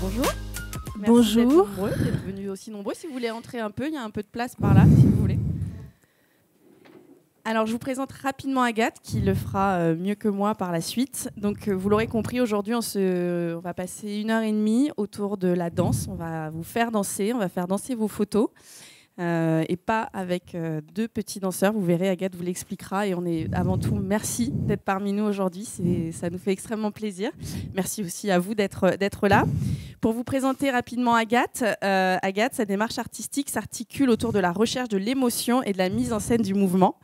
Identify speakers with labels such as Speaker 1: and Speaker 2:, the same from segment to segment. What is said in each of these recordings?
Speaker 1: Bonjour.
Speaker 2: Merci
Speaker 1: Bonjour.
Speaker 2: d'être venus aussi nombreux. Si vous voulez entrer un peu, il y a un peu de place par là, si vous voulez. Alors, je vous présente rapidement Agathe, qui le fera mieux que moi par la suite. Donc, vous l'aurez compris, aujourd'hui, on va passer 1h30 autour de la danse. On va vous faire danser, on va faire danser vos photos. Et pas avec deux petits danseurs. Vous verrez, Agathe vous l'expliquera. Et on est avant tout, merci d'être parmi nous aujourd'hui. Ça nous fait extrêmement plaisir. Merci aussi à vous d'être là. Pour vous présenter rapidement Agathe, sa démarche artistique s'articule autour de la recherche de l'émotion et de la mise en scène du mouvement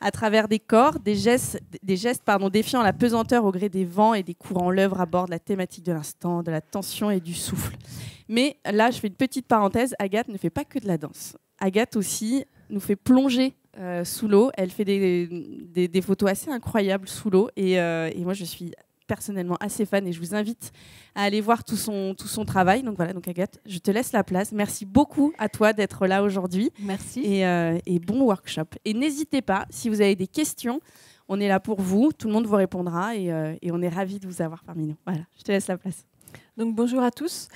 Speaker 2: à travers des corps, des gestes défiant la pesanteur au gré des vents et des courants. L'œuvre aborde la thématique de l'instant, de la tension et du souffle. Mais là, je fais une petite parenthèse, Agathe ne fait pas que de la danse. Agathe aussi nous fait plonger sous l'eau. Elle fait des photos assez incroyables sous l'eau. Et moi, je suis personnellement assez fan et je vous invite à aller voir tout son travail. Donc voilà, donc Agathe, je te laisse la place. Merci beaucoup à toi d'être là aujourd'hui.
Speaker 1: Merci.
Speaker 2: Et bon workshop. Et n'hésitez pas, si vous avez des questions, on est là pour vous. Tout le monde vous répondra et on est ravis de vous avoir parmi nous. Voilà, je te laisse la place.
Speaker 1: Donc bonjour à tous.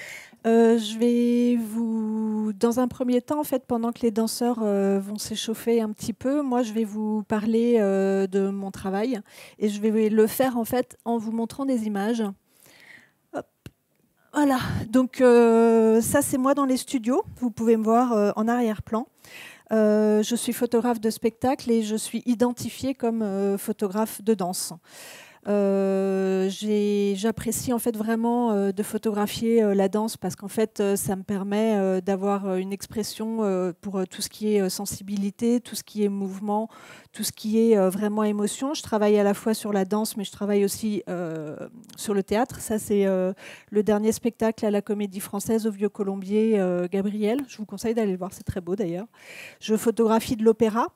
Speaker 1: Je vais vous, dans un premier temps, en fait, pendant que les danseurs vont s'échauffer un petit peu, moi, je vais vous parler de mon travail et je vais le faire en fait en vous montrant des images. Hop. Voilà. Donc ça, c'est moi dans les studios. Vous pouvez me voir en arrière-plan. Je suis photographe de spectacle et je suis identifiée comme photographe de danse. J'apprécie en fait vraiment de photographier la danse parce qu'en fait ça me permet d'avoir une expression pour tout ce qui est sensibilité, tout ce qui est mouvement, tout ce qui est vraiment émotion. Je travaille à la fois sur la danse mais je travaille aussi sur le théâtre. Ça c'est le dernier spectacle à la Comédie Française au Vieux Colombier, Gabriel. Je vous conseille d'aller le voir, c'est très beau d'ailleurs. Je photographie de l'opéra.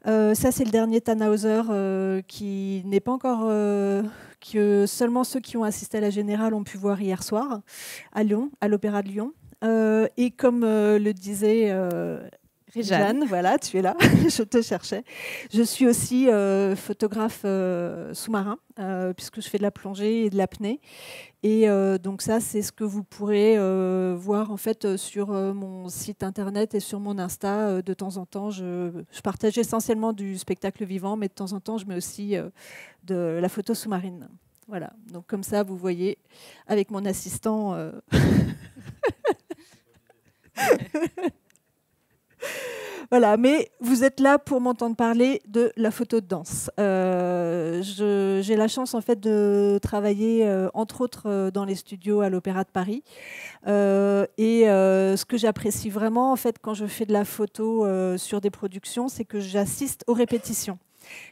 Speaker 1: Ça, c'est le dernier Tannhäuser qui n'est pas encore... que seulement ceux qui ont assisté à la Générale ont pu voir hier soir à Lyon, à l'Opéra de Lyon. Et comme le disait Jeanne, voilà, tu es là, je te cherchais. Je suis aussi photographe sous-marin, puisque je fais de la plongée et de l'apnée. Et donc ça, c'est ce que vous pourrez voir en fait sur mon site internet et sur mon Insta. De temps en temps, je partage essentiellement du spectacle vivant, mais de temps en temps, je mets aussi de la photo sous-marine. Voilà, donc comme ça, vous voyez, avec mon assistant... Voilà, mais vous êtes là pour m'entendre parler de la photo de danse. J'ai la chance en fait de travailler entre autres dans les studios à l'Opéra de Paris. Ce que j'apprécie vraiment en fait quand je fais de la photo sur des productions, c'est que j'assiste aux répétitions.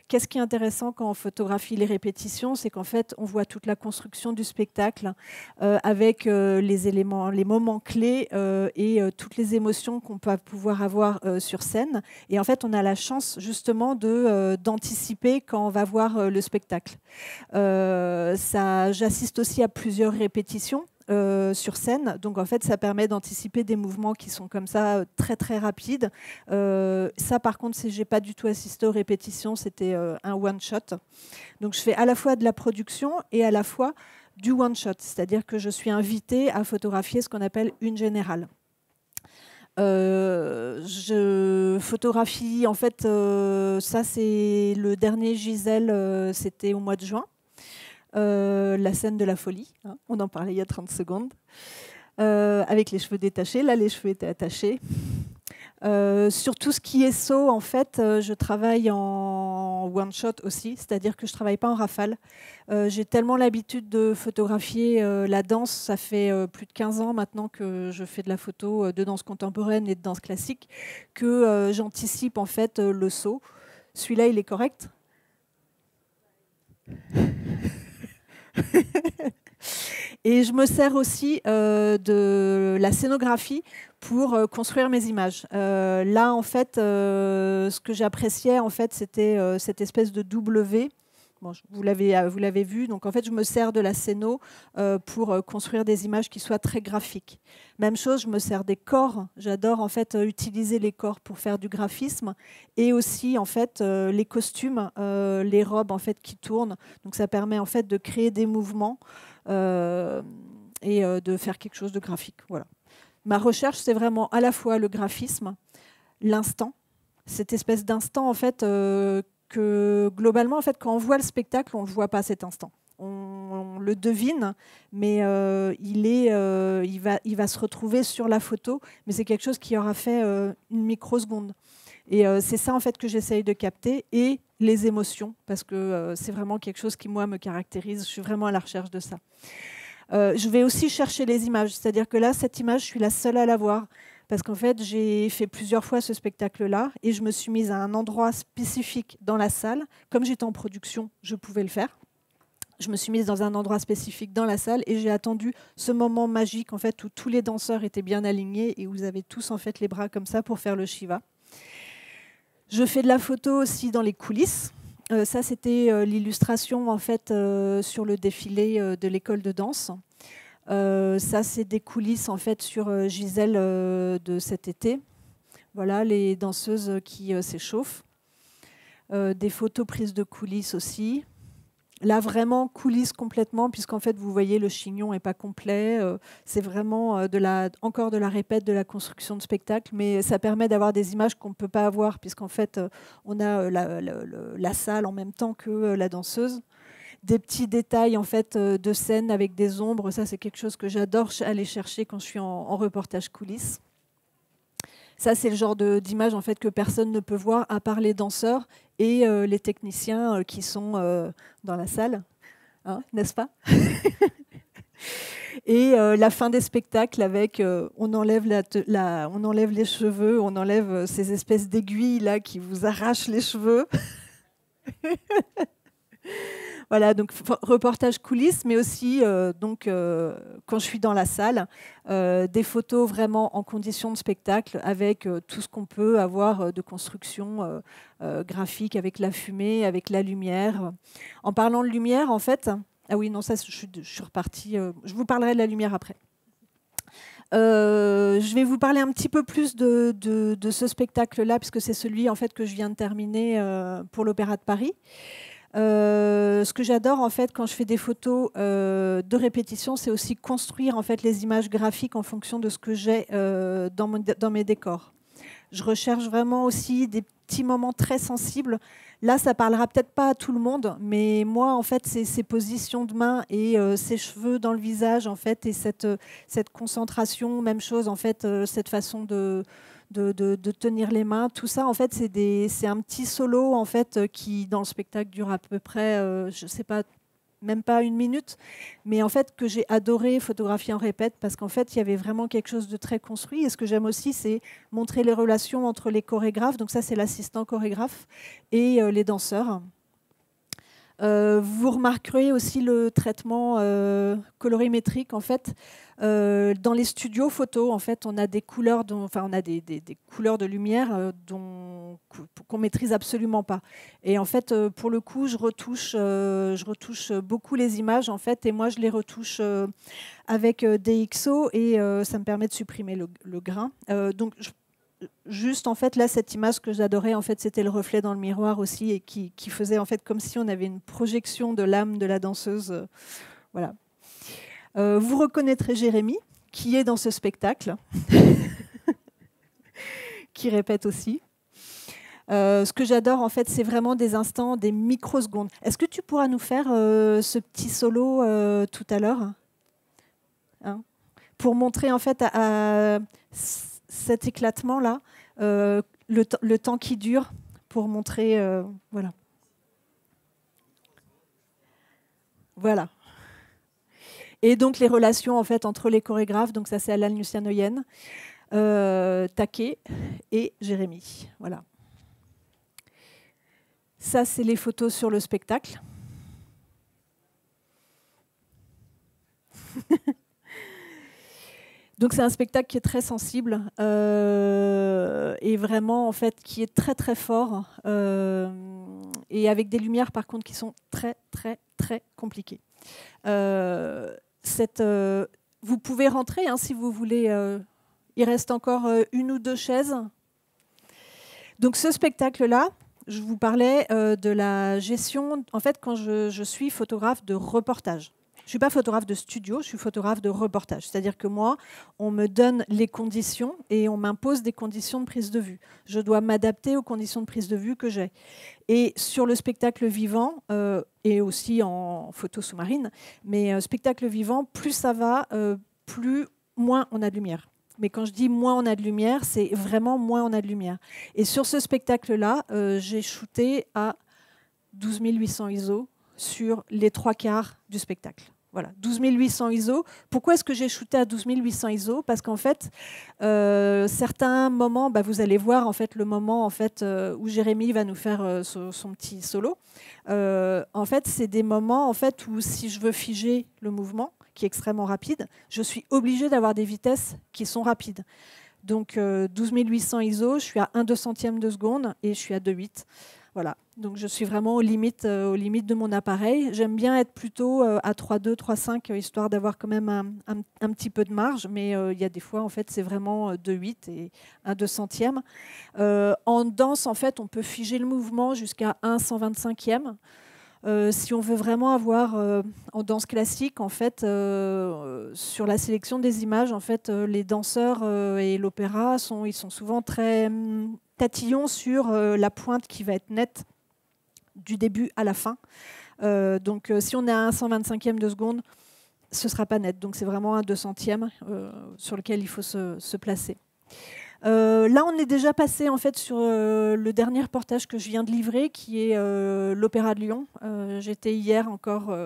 Speaker 1: Qu'est-ce qui est intéressant quand on photographie les répétitions, c'est qu'en fait, on voit toute la construction du spectacle avec les éléments, les moments clés et toutes les émotions qu'on peut pouvoir avoir sur scène. Et en fait, on a la chance justement d'anticiper quand on va voir le spectacle. J'assiste aussi à plusieurs répétitions. Sur scène, donc en fait ça permet d'anticiper des mouvements qui sont comme ça très très rapides. Ça par contre, si j'ai pas du tout assisté aux répétitions, c'était un one shot. Donc je fais à la fois de la production et à la fois du one shot, c'est-à-dire que je suis invitée à photographier ce qu'on appelle une générale. Je photographie en fait, ça c'est le dernier Gisèle, c'était au mois de juin. La scène de la folie, hein, on en parlait il y a 30 secondes, avec les cheveux détachés. Là, les cheveux étaient attachés. Sur tout ce qui est saut, en fait, je travaille en one-shot aussi, c'est-à-dire que je ne travaille pas en rafale. J'ai tellement l'habitude de photographier la danse, ça fait plus de 15 ans maintenant que je fais de la photo de danse contemporaine et de danse classique, que j'anticipe en fait le saut. Celui-là, il est correct ? Et je me sers aussi de la scénographie pour construire mes images. Là, en fait, ce que j'appréciais, en fait, c'était cette espèce de W. Bon, vous l'avez vu. Donc, en fait, je me sers de la scéno pour construire des images qui soient très graphiques. Même chose, je me sers des corps. J'adore, en fait, utiliser les corps pour faire du graphisme. Et aussi, en fait, les costumes, les robes, en fait, qui tournent. Donc, ça permet, en fait, de créer des mouvements et de faire quelque chose de graphique. Voilà. Ma recherche, c'est vraiment à la fois le graphisme, l'instant, cette espèce d'instant en fait que globalement en fait quand on voit le spectacle, on le voit pas cet instant. On le devine, mais il va se retrouver sur la photo, mais c'est quelque chose qui aura fait une microseconde. Et c'est ça en fait que j'essaye de capter, et les émotions, parce que c'est vraiment quelque chose qui moi me caractérise. Je suis vraiment à la recherche de ça. Je vais aussi chercher les images, c'est-à-dire que là, cette image, je suis la seule à la voir. Parce qu'en fait, j'ai fait plusieurs fois ce spectacle-là et je me suis mise à un endroit spécifique dans la salle. Comme j'étais en production, je pouvais le faire. Je me suis mise dans un endroit spécifique dans la salle et j'ai attendu ce moment magique en fait, où tous les danseurs étaient bien alignés et où vous avez tous en fait, les bras comme ça pour faire le Shiva. Je fais de la photo aussi dans les coulisses. Ça, c'était l'illustration en fait, sur le défilé de l'école de danse. Ça, c'est des coulisses en fait sur Gisèle de cet été. Voilà, les danseuses qui s'échauffent. Des photos prises de coulisses aussi. Là, vraiment coulisses complètement, puisqu'en fait, vous voyez, le chignon n'est pas complet. C'est vraiment encore de la répète, de la construction de spectacle, mais ça permet d'avoir des images qu'on ne peut pas avoir, puisqu'en fait, on a la salle en même temps que la danseuse. Des petits détails en fait, de scène avec des ombres, ça c'est quelque chose que j'adore aller chercher quand je suis en reportage coulisses. Ça c'est le genre d'image en fait, que personne ne peut voir à part les danseurs et les techniciens qui sont dans la salle, hein, n'est-ce pas? Et la fin des spectacles avec on enlève les cheveux, on enlève ces espèces d'aiguilles là qui vous arrachent les cheveux. Voilà, donc reportage coulisses, mais aussi quand je suis dans la salle, des photos vraiment en conditions de spectacle avec tout ce qu'on peut avoir de construction graphique, avec la fumée, avec la lumière. En parlant de lumière, en fait, ah oui, non, ça, je suis repartie. Je vous parlerai de la lumière après. Je vais vous parler un petit peu plus de ce spectacle-là, puisque c'est celui en fait, que je viens de terminer pour l'Opéra de Paris. Ce que j'adore en fait quand je fais des photos de répétition, c'est aussi construire en fait les images graphiques en fonction de ce que j'ai dans mes décors. Je recherche vraiment aussi des petits moments très sensibles. Là, ça parlera peut-être pas à tout le monde, mais moi en fait, c'est ces positions de main et ces cheveux dans le visage en fait, et cette concentration, même chose en fait, cette façon de tenir les mains, tout ça en fait c'est un petit solo en fait qui dans le spectacle dure à peu près je sais pas, même pas 1 minute, mais en fait que j'ai adoré photographier en répète parce qu'en fait il y avait vraiment quelque chose de très construit. Et ce que j'aime aussi, c'est montrer les relations entre les chorégraphes, donc ça c'est l'assistant chorégraphe, et les danseurs. Vous remarquerez aussi le traitement colorimétrique en fait. Dans les studios photo, en fait, on a des couleurs, on a des couleurs de lumière qu'on maîtrise absolument pas. Et en fait, pour le coup, je retouche beaucoup les images en fait, et moi je les retouche avec DxO et ça me permet de supprimer le grain. Donc juste en fait là, cette image que j'adorais en fait, c'était le reflet dans le miroir aussi et qui faisait en fait comme si on avait une projection de l'âme de la danseuse. Voilà. Vous reconnaîtrez Jérémy qui est dans ce spectacle, qui répète aussi. Ce que j'adore en fait, c'est vraiment des instants, des microsecondes. Est-ce que tu pourras nous faire ce petit solo tout à l'heure, hein, pour montrer en fait à cet éclatement-là, le temps qui dure, pour montrer, voilà. Voilà. Et donc les relations en fait entre les chorégraphes, donc ça c'est Alan Lucianoyen, Take et Jérémy. Voilà. Ça c'est les photos sur le spectacle. Donc c'est un spectacle qui est très sensible et vraiment en fait qui est très très fort et avec des lumières par contre qui sont très très très compliquées. Vous pouvez rentrer hein, si vous voulez. Il reste encore 1 ou 2 chaises. Donc ce spectacle-là, je vous parlais de la gestion. En fait, quand je suis photographe de reportage. Je ne suis pas photographe de studio, je suis photographe de reportage. C'est-à-dire que moi, on me donne les conditions et on m'impose des conditions de prise de vue. Je dois m'adapter aux conditions de prise de vue que j'ai. Et sur le spectacle vivant, et aussi en photo sous-marine, mais spectacle vivant, plus ça va, moins on a de lumière. Mais quand je dis moins on a de lumière, c'est vraiment moins on a de lumière. Et sur ce spectacle-là, j'ai shooté à 12 800 ISO sur les 3/4 du spectacle. Voilà, 12 800 ISO. Pourquoi est-ce que j'ai shooté à 12 800 ISO? Parce qu'en fait, certains moments, vous allez voir en fait, le moment en fait, où Jérémy va nous faire son petit solo. En fait, c'est des moments en fait, où si je veux figer le mouvement, qui est extrêmement rapide, je suis obligée d'avoir des vitesses qui sont rapides. Donc 12 800 ISO, je suis à 1/200e de seconde et je suis à 2,8. Voilà, donc je suis vraiment aux limites de mon appareil. J'aime bien être plutôt à 3,2, 3,5, histoire d'avoir quand même un petit peu de marge, mais il y a des fois, en fait, c'est vraiment 2,8 et 1/200e. En danse, en fait, on peut figer le mouvement jusqu'à 1/125e. Si on veut vraiment avoir en danse classique, en fait, sur la sélection des images, en fait, les danseurs et l'opéra ils sont souvent très tatillons sur la pointe qui va être nette du début à la fin. Donc, si on est à 1/125e de seconde, ce ne sera pas net. Donc, c'est vraiment un 200e sur lequel il faut se placer. Là, on est déjà passé en fait sur le dernier reportage que je viens de livrer, qui est l'Opéra de Lyon. J'étais hier encore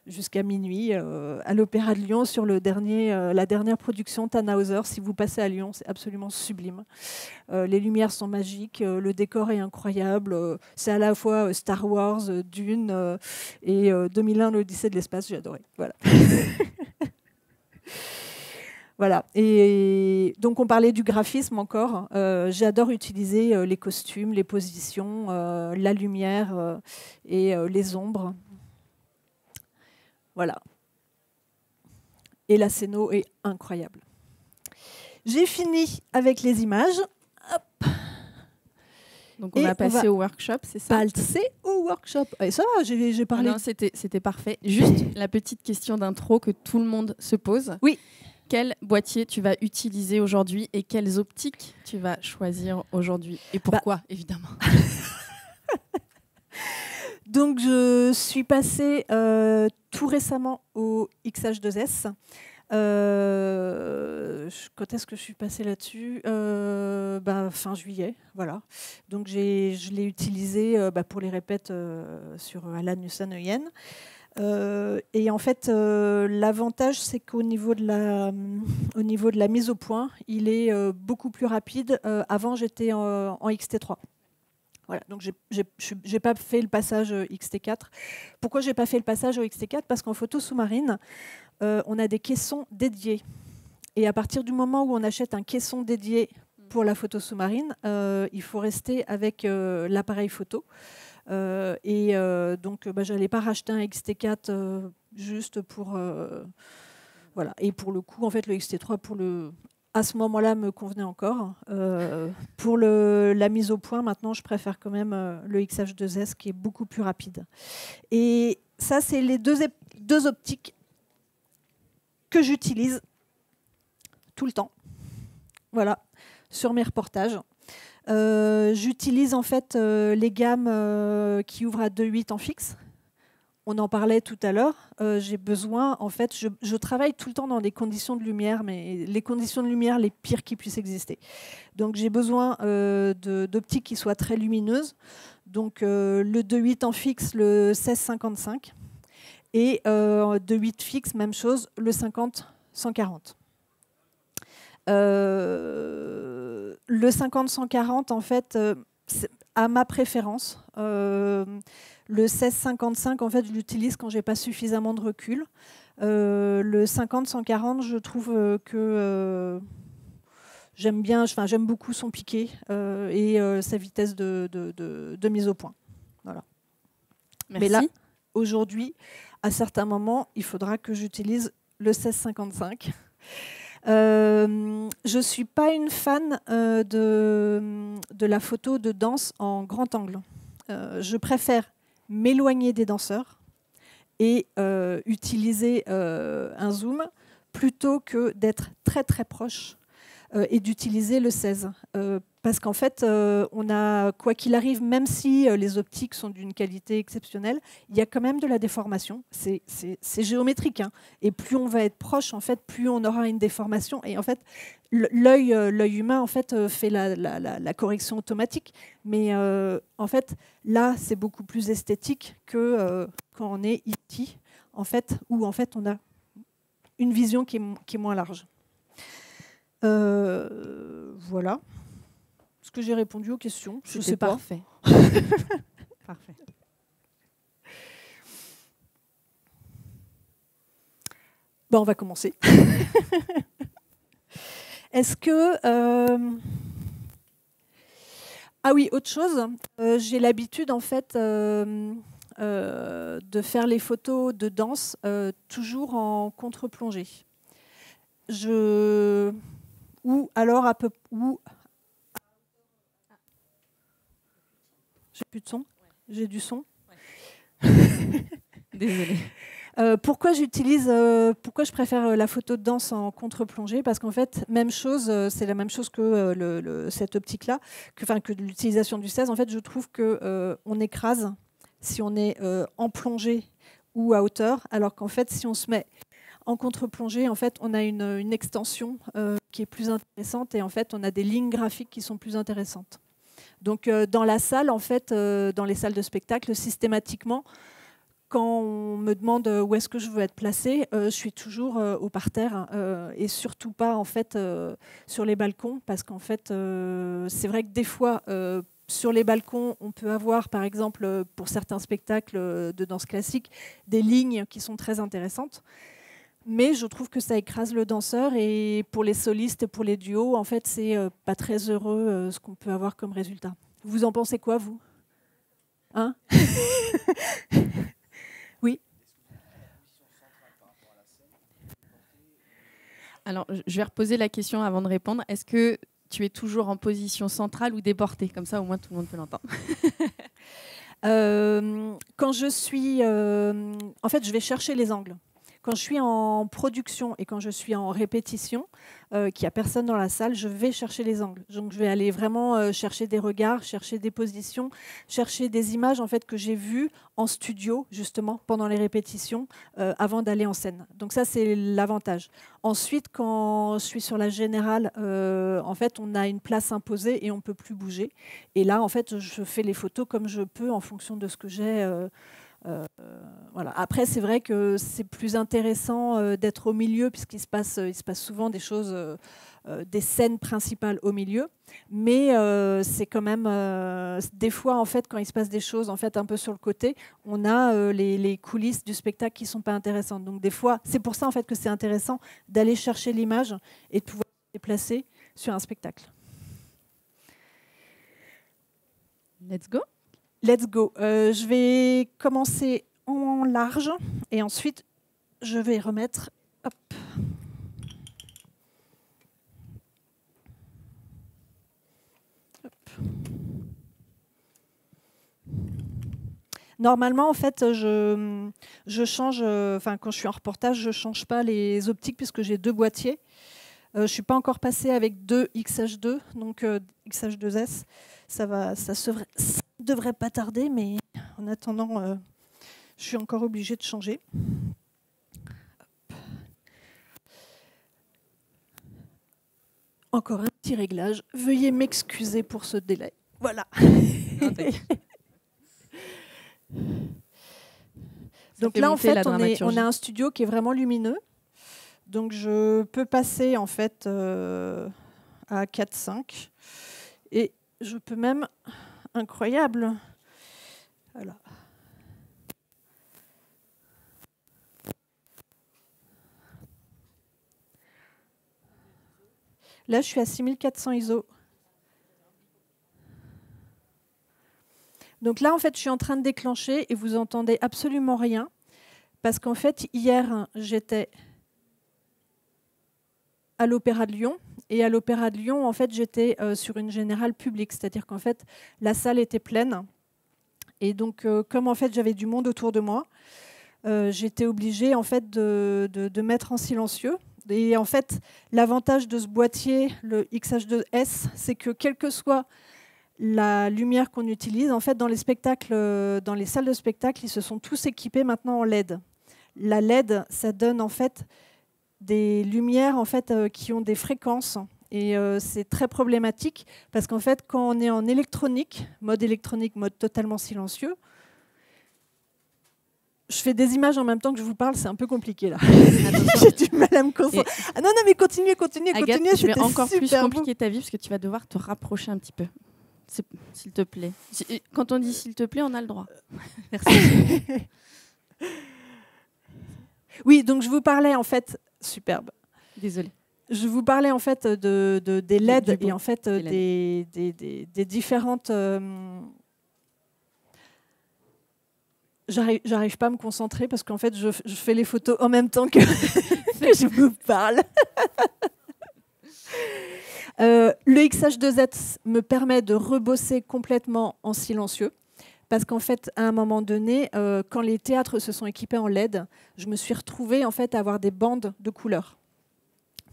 Speaker 1: jusqu'à minuit à l'Opéra de Lyon sur la dernière production Tannhauser. Si vous passez à Lyon, c'est absolument sublime. Les lumières sont magiques, le décor est incroyable. C'est à la fois Star Wars, Dune et 2001, l'Odyssée de l'espace. J'ai adoré. Voilà. Voilà. Et donc on parlait du graphisme encore. J'adore utiliser les costumes, les positions, la lumière et les ombres. Voilà. Et la scéno est incroyable. J'ai fini avec les images. Hop.
Speaker 2: Donc on a passé au workshop, c'est ça?
Speaker 1: Passer au workshop. Et ça va, j'ai parlé.
Speaker 2: Non, c'était parfait. Juste la petite question d'intro que tout le monde se pose.
Speaker 1: Oui.
Speaker 2: Quel boîtier tu vas utiliser aujourd'hui et quelles optiques tu vas choisir aujourd'hui? Et pourquoi, évidemment?
Speaker 1: Donc, je suis passée tout récemment au XH2S. Quand est-ce que je suis passée là-dessus? Fin juillet, voilà. Donc, je l'ai utilisé pour les répètes sur Allan Hussein Euyen. Et en fait, l'avantage, c'est qu'au niveau de la mise au point, il est beaucoup plus rapide. Avant, j'étais en XT3. Voilà, donc j'ai pas fait le passage XT4. Pourquoi j'ai pas fait le passage au XT4? Parce qu'en photo sous-marine, on a des caissons dédiés. Et à partir du moment où on achète un caisson dédié pour la photo sous-marine, il faut rester avec l'appareil photo. Donc, j'allais pas racheter un XT4 juste pour... voilà. Et pour le coup, en fait, le XT3, à ce moment-là, me convenait encore. Pour la mise au point, maintenant, je préfère quand même le XH2S, qui est beaucoup plus rapide. Et ça, c'est les deux optiques que j'utilise tout le temps. Voilà, sur mes reportages. J'utilise en fait les gammes qui ouvrent à 2,8 en fixe. On en parlait tout à l'heure. J'ai besoin, en fait, je travaille tout le temps dans des conditions de lumière, mais les conditions de lumière les pires qui puissent exister. Donc j'ai besoin d'optiques qui soient très lumineuses. Donc le 2,8 en fixe, le 16-55. Et 2,8 fixe, même chose, le 50-140. Le 50-140, en fait, à ma préférence. Le 16-55, en fait, je l'utilise quand j'ai pas suffisamment de recul. Le 50-140, je trouve que j'aime bien, j'aime beaucoup son piqué et sa vitesse de mise au point. Voilà.
Speaker 2: Merci.
Speaker 1: Mais là, aujourd'hui, à certains moments, il faudra que j'utilise le 16-55. Je ne suis pas une fan de la photo de danse en grand angle. Je préfère m'éloigner des danseurs et utiliser un zoom plutôt que d'être très très proche et d'utiliser le 16. Parce qu'en fait, on a, quoi qu'il arrive, même si les optiques sont d'une qualité exceptionnelle, il y a quand même de la déformation. C'est géométrique. Hein. Et plus on va être proche, en fait, plus on aura une déformation. Et en fait, l'œil humain en fait, fait la correction automatique. Mais en fait, là, c'est beaucoup plus esthétique que quand on est ici, en fait, où en fait, on a une vision qui est moins large. Voilà. Est-ce que j'ai répondu aux questions? Je sais pas.
Speaker 2: Parfait. Parfait.
Speaker 1: Bon, on va commencer. Est-ce que... Ah oui, autre chose. J'ai l'habitude, en fait, de faire les photos de danse toujours en contre-plongée. Ou alors à peu... J'ai plus de son. J'ai du son.
Speaker 2: Désolée.
Speaker 1: Pourquoi je préfère la photo de danse en contre-plongée? Parce qu'en fait, même chose, c'est la même chose que cette optique-là, que l'utilisation du 16. En fait, je trouve qu'on écrase si on est en plongée ou à hauteur, alors qu'en fait, si on se met en contre-plongée, en fait, on a une extension qui est plus intéressante et en fait, on a des lignes graphiques qui sont plus intéressantes. Donc, dans la salle, en fait, dans les salles de spectacle, systématiquement, quand on me demande où est-ce que je veux être placée, je suis toujours au parterre et surtout pas en fait sur les balcons, parce qu'en fait, c'est vrai que des fois, sur les balcons, on peut avoir, par exemple, pour certains spectacles de danse classique, des lignes qui sont très intéressantes. Mais je trouve que ça écrase le danseur, et pour les solistes et pour les duos, en fait, c'est pas très heureux ce qu'on peut avoir comme résultat. Vous en pensez quoi, vous? Hein? Oui.
Speaker 2: Alors, je vais reposer la question avant de répondre. Est-ce que tu es toujours en position centrale ou déportée? Comme ça, au moins, tout le monde peut l'entendre.
Speaker 1: Quand je suis... en fait, je vais chercher les angles. Quand je suis en production et quand je suis en répétition, qu'il n'y a personne dans la salle, je vais chercher les angles. Donc, je vais aller vraiment chercher des regards, chercher des positions, chercher des images en fait, que j'ai vues en studio, justement, pendant les répétitions, avant d'aller en scène. Donc ça, c'est l'avantage. Ensuite, quand je suis sur la générale, en fait, on a une place imposée et on ne peut plus bouger. Et là, en fait, je fais les photos comme je peux en fonction de ce que j'ai. Voilà. Après, c'est vrai que c'est plus intéressant d'être au milieu, puisqu'il se passe souvent des choses, des scènes principales au milieu. Mais c'est quand même des fois, en fait, quand il se passe des choses en fait, un peu sur le côté, on a les coulisses du spectacle qui ne sont pas intéressantes. Donc des fois, c'est pour ça en fait, que c'est intéressant d'aller chercher l'image et de pouvoir se déplacer sur un spectacle.
Speaker 2: Let's go.
Speaker 1: Let's go. Je vais commencer en large et ensuite je vais remettre. Hop. Hop. Normalement, en fait, je change. Enfin, quand je suis en reportage, je change pas les optiques puisque j'ai deux boîtiers. Je suis pas encore passée avec deux XH2, donc XH2S. Ça devrait pas tarder, mais en attendant, je suis encore obligée de changer. Hop. Encore un petit réglage. Veuillez m'excuser pour ce délai. Voilà. Donc là, en fait, on a un studio qui est vraiment lumineux. Donc je peux passer en fait à 4-5. Et je peux même... Incroyable. Voilà. Là, je suis à 6400 ISO. Donc là, en fait, je suis en train de déclencher et vous entendez absolument rien. Parce qu'en fait, hier, j'étais à l'Opéra de Lyon. Et à l'Opéra de Lyon, en fait, j'étais sur une générale publique. C'est-à-dire qu'en fait, la salle était pleine. Et donc, comme en fait, j'avais du monde autour de moi, j'étais obligée en fait de mettre en silencieux. Et en fait, l'avantage de ce boîtier, le XH2S, c'est que quelle que soit la lumière qu'on utilise, en fait, dans les spectacles, dans les salles de spectacle, ils se sont tous équipés maintenant en LED. La LED, ça donne en fait des lumières en fait qui ont des fréquences. Et c'est très problématique parce qu'en fait, quand on est en électronique, mode totalement silencieux, je fais des images en même temps que je vous parle, c'est un peu compliqué là. J'ai du mal à me concentrer. Ah non, mais continuez.
Speaker 2: Agathe, je vais encore plus compliquer ta vie parce que tu vas devoir te rapprocher un petit peu. S'il te plaît. Quand on dit s'il te plaît, on a le droit. Merci.
Speaker 1: Oui, donc je vous parlais en fait, superbe.
Speaker 2: Désolée.
Speaker 1: Je vous parlais en fait des LED et en fait des différentes. J'arrive pas à me concentrer parce qu'en fait je fais les photos en même temps que je vous parle. Le XH2S me permet de rebosser complètement en silencieux. Parce qu'en fait, à un moment donné, quand les théâtres se sont équipés en LED, je me suis retrouvée en fait, à avoir des bandes de couleurs.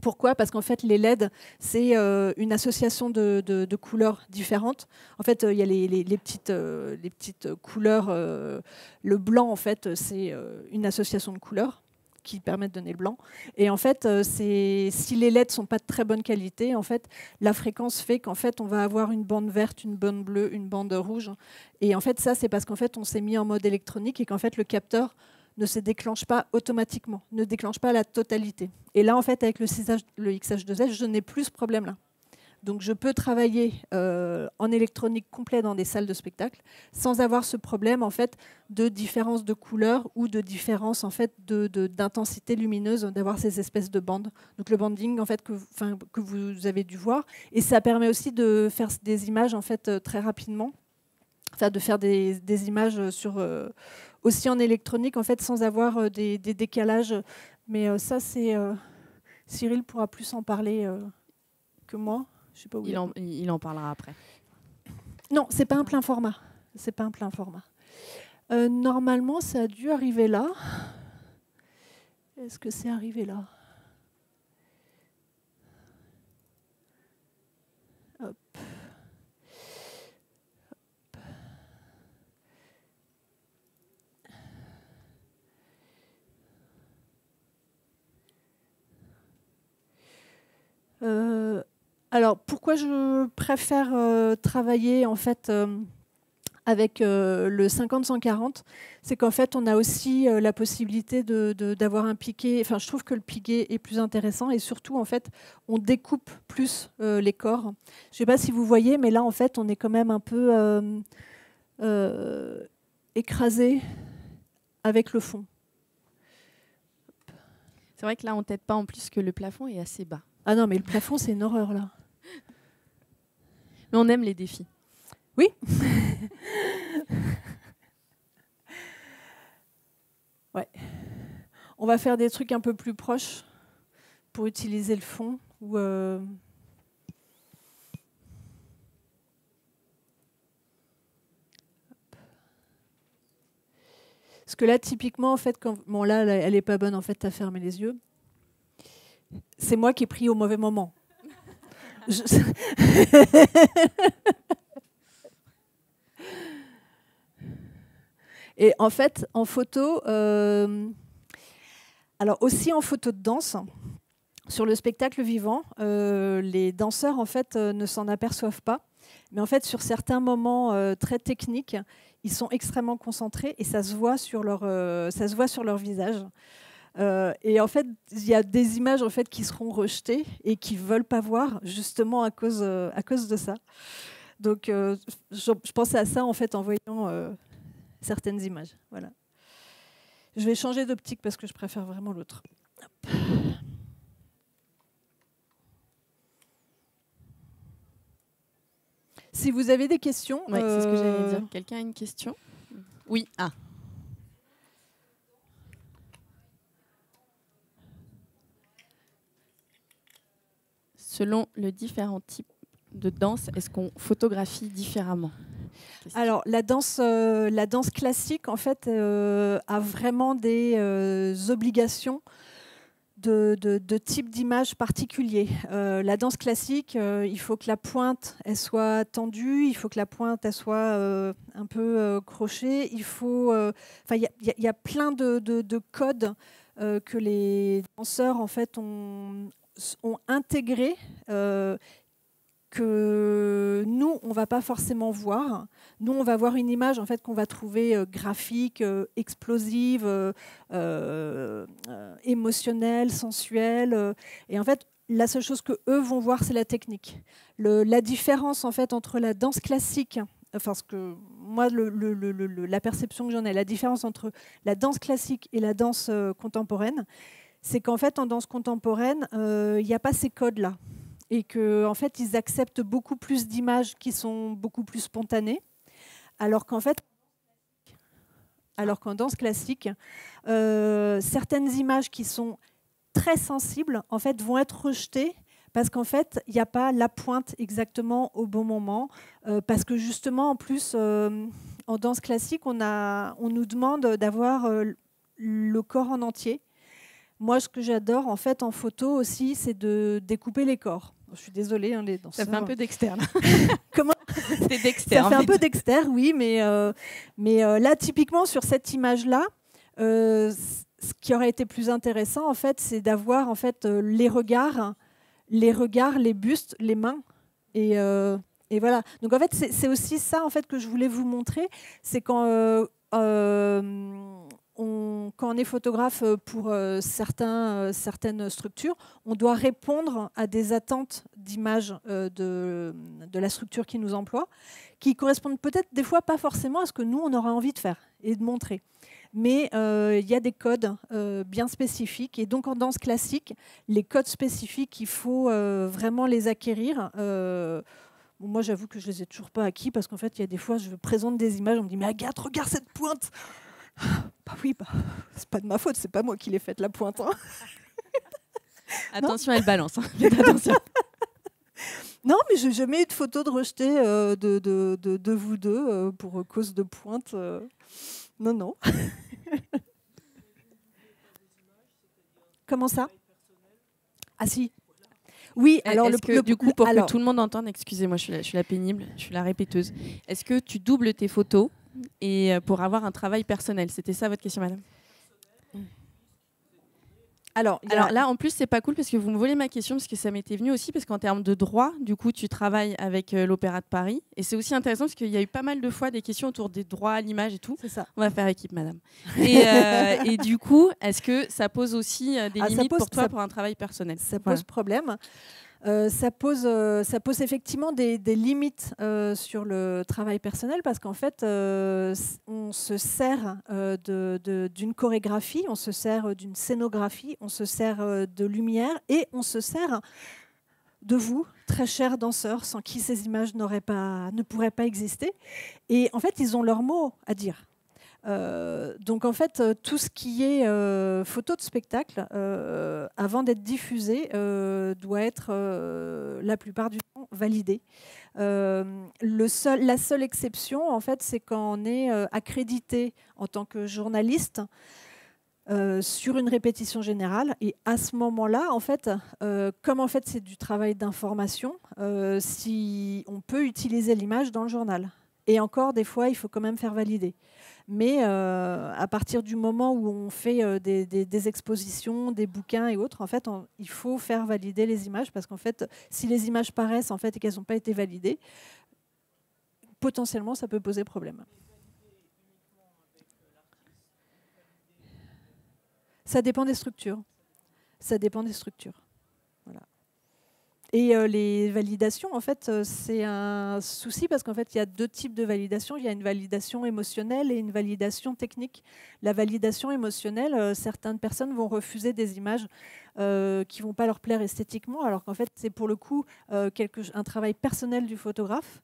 Speaker 1: Pourquoi ? Parce qu'en fait, les LED, c'est une association de couleurs différentes. En fait, il y a les petites couleurs. Le blanc, en fait, c'est une association de couleurs qui permet de donner le blanc. Et en fait, si les LED ne sont pas de très bonne qualité, en fait, la fréquence fait qu'en fait, on va avoir une bande verte, une bande bleue, une bande rouge. Et en fait, ça, c'est parce qu'en fait, on s'est mis en mode électronique et qu'en fait, le capteur ne se déclenche pas automatiquement, ne déclenche pas la totalité. Et là, en fait, avec le XH2S, je n'ai plus ce problème-là. Donc, je peux travailler en électronique complet dans des salles de spectacle sans avoir ce problème en fait de différence de couleur ou de différence en fait d'intensité lumineuse, d'avoir ces espèces de bandes. Donc, le banding en fait que vous avez dû voir, et ça permet aussi de faire des images en fait très rapidement, enfin de faire des images sur aussi en électronique en fait sans avoir des décalages. Mais ça, c'est Cyril pourra plus en parler que moi. Je sais pas où
Speaker 2: il en parlera après.
Speaker 1: Non, c'est pas un plein format. C'est pas un plein format. Normalement, ça a dû arriver là. Est-ce que c'est arrivé là ? Hop. Alors, pourquoi je préfère travailler en fait avec le 50-140, c'est qu'en fait, on a aussi la possibilité d'avoir un piqué. Enfin, je trouve que le piqué est plus intéressant et surtout, en fait, on découpe plus les corps. Je ne sais pas si vous voyez, mais là, en fait, on est quand même un peu écrasé avec le fond.
Speaker 2: C'est vrai que là, on ne t'aide pas en plus que le plafond est assez bas.
Speaker 1: Ah non, mais le plafond, c'est une horreur, là.
Speaker 2: Mais on aime les défis.
Speaker 1: Oui. Ouais. On va faire des trucs un peu plus proches pour utiliser le fond. Parce que là, typiquement, en fait, bon, là, elle est pas bonne. En fait, t'as fermé les yeux. C'est moi qui ai pris au mauvais moment. Et en fait, en photo, alors aussi en photo de danse, sur le spectacle vivant, les danseurs en fait ne s'en aperçoivent pas, mais en fait sur certains moments très techniques, ils sont extrêmement concentrés et ça se voit sur leur visage. Et en fait, il y a des images en fait qui seront rejetées et qui veulent pas voir justement à cause de ça. Donc, je pensais à ça en fait en voyant certaines images. Voilà. Je vais changer d'optique parce que je préfère vraiment l'autre. Si vous avez des questions...
Speaker 2: Oui, c'est ce que j'allais dire. Quelqu'un a une question ? Oui. Ah. Selon le différent type de danse, est-ce qu'on photographie différemment ?
Speaker 1: Alors, la danse classique, en fait, a vraiment des obligations de type d'image particulier. La danse classique, il faut que la pointe elle soit tendue, il faut que la pointe elle soit un peu crochée. Il y a plein de codes que les danseurs en fait ont intégrés. Que nous, on ne va pas forcément voir. Nous, on va voir une image en fait, qu'on va trouver graphique, explosive, émotionnelle, sensuelle. Et en fait, la seule chose qu'eux vont voir, c'est la technique. La différence en fait, entre la danse classique, enfin, ce que, moi, la perception que j'en ai, la différence entre la danse classique et la danse contemporaine, c'est qu'en fait, en danse contemporaine, il n'y a pas ces codes-là. Et qu'en fait, ils acceptent beaucoup plus d'images qui sont beaucoup plus spontanées, alors qu'en danse classique, certaines images qui sont très sensibles, en fait, vont être rejetées parce qu'en fait, il n'y a pas la pointe exactement au bon moment, parce que justement, en plus, en danse classique, on nous demande d'avoir le corps en entier. Moi, ce que j'adore en fait en photo aussi, c'est de découper les corps. Je suis désolée, hein, les danseurs.
Speaker 2: Ça fait un peu Dexter.
Speaker 1: Comment?
Speaker 2: C'est Dexter.
Speaker 1: Ça fait un peu Dexter, oui, mais là, typiquement sur cette image-là, ce qui aurait été plus intéressant, en fait, c'est d'avoir en fait les regards, les bustes, les mains, et voilà. Donc en fait, c'est aussi ça en fait que je voulais vous montrer, c'est quand quand on est photographe pour certaines structures, on doit répondre à des attentes d'image de la structure qui nous emploie, qui correspondent peut-être des fois pas forcément à ce que nous, on aura envie de faire et de montrer. Mais il y a des codes bien spécifiques. Et donc en danse classique, les codes spécifiques, il faut vraiment les acquérir. Moi, j'avoue que je ne les ai toujours pas acquis parce qu'en fait, il y a des fois, je présente des images, on me dit « Mais Agathe, regarde cette pointe !» Bah oui, c'est pas de ma faute, c'est pas moi qui l'ai faite la pointe. Hein.
Speaker 2: Attention, elle balance. Hein. Attention.
Speaker 1: Non, mais je n'ai jamais eu de photo de rejeté de vous deux pour cause de pointe. Non, non. Comment ça? Ah si. Oui, alors
Speaker 2: du coup, pour que tout le monde entende, excusez-moi, je suis la pénible, je suis la répéteuse. Est-ce que tu doubles tes photos et pour avoir un travail personnel? C'était ça votre question, madame? Alors là, en plus, c'est pas cool parce que vous me volez ma question parce que ça m'était venu aussi parce qu'en termes de droit, du coup, tu travailles avec l'Opéra de Paris et c'est aussi intéressant parce qu'il y a eu pas mal de fois des questions autour des droits à l'image et tout.
Speaker 1: C'est ça.
Speaker 2: On va faire équipe, madame. Et du coup, est-ce que ça pose aussi des limites pour toi pour un travail personnel?
Speaker 1: Ça pose problème. Ça pose effectivement des limites sur le travail personnel parce qu'en fait, on se sert d'une chorégraphie, on se sert d'une scénographie, on se sert de lumière et on se sert de vous, très chers danseurs, sans qui ces images ne pourraient pas exister. Et en fait, ils ont leur mot à dire. Donc en fait, tout ce qui est photo de spectacle, avant d'être diffusé, doit être la plupart du temps validé. La seule exception, en fait, c'est quand on est accrédité en tant que journaliste sur une répétition générale. Et à ce moment-là, en fait, comme en fait c'est du travail d'information, si on peut utiliser l'image dans le journal. Et encore, des fois, il faut quand même faire valider. Mais à partir du moment où on fait des expositions, des bouquins et autres, en fait, il faut faire valider les images parce qu'en fait, si les images paraissent en fait, et qu'elles n'ont pas été validées, potentiellement, ça peut poser problème. Ça dépend des structures. Ça dépend des structures. Voilà. Et les validations, en fait, c'est un souci parce qu'en fait, il y a deux types de validation. Il y a une validation émotionnelle et une validation technique. La validation émotionnelle, certaines personnes vont refuser des images qui ne vont pas leur plaire esthétiquement, alors qu'en fait, c'est pour le coup un travail personnel du photographe.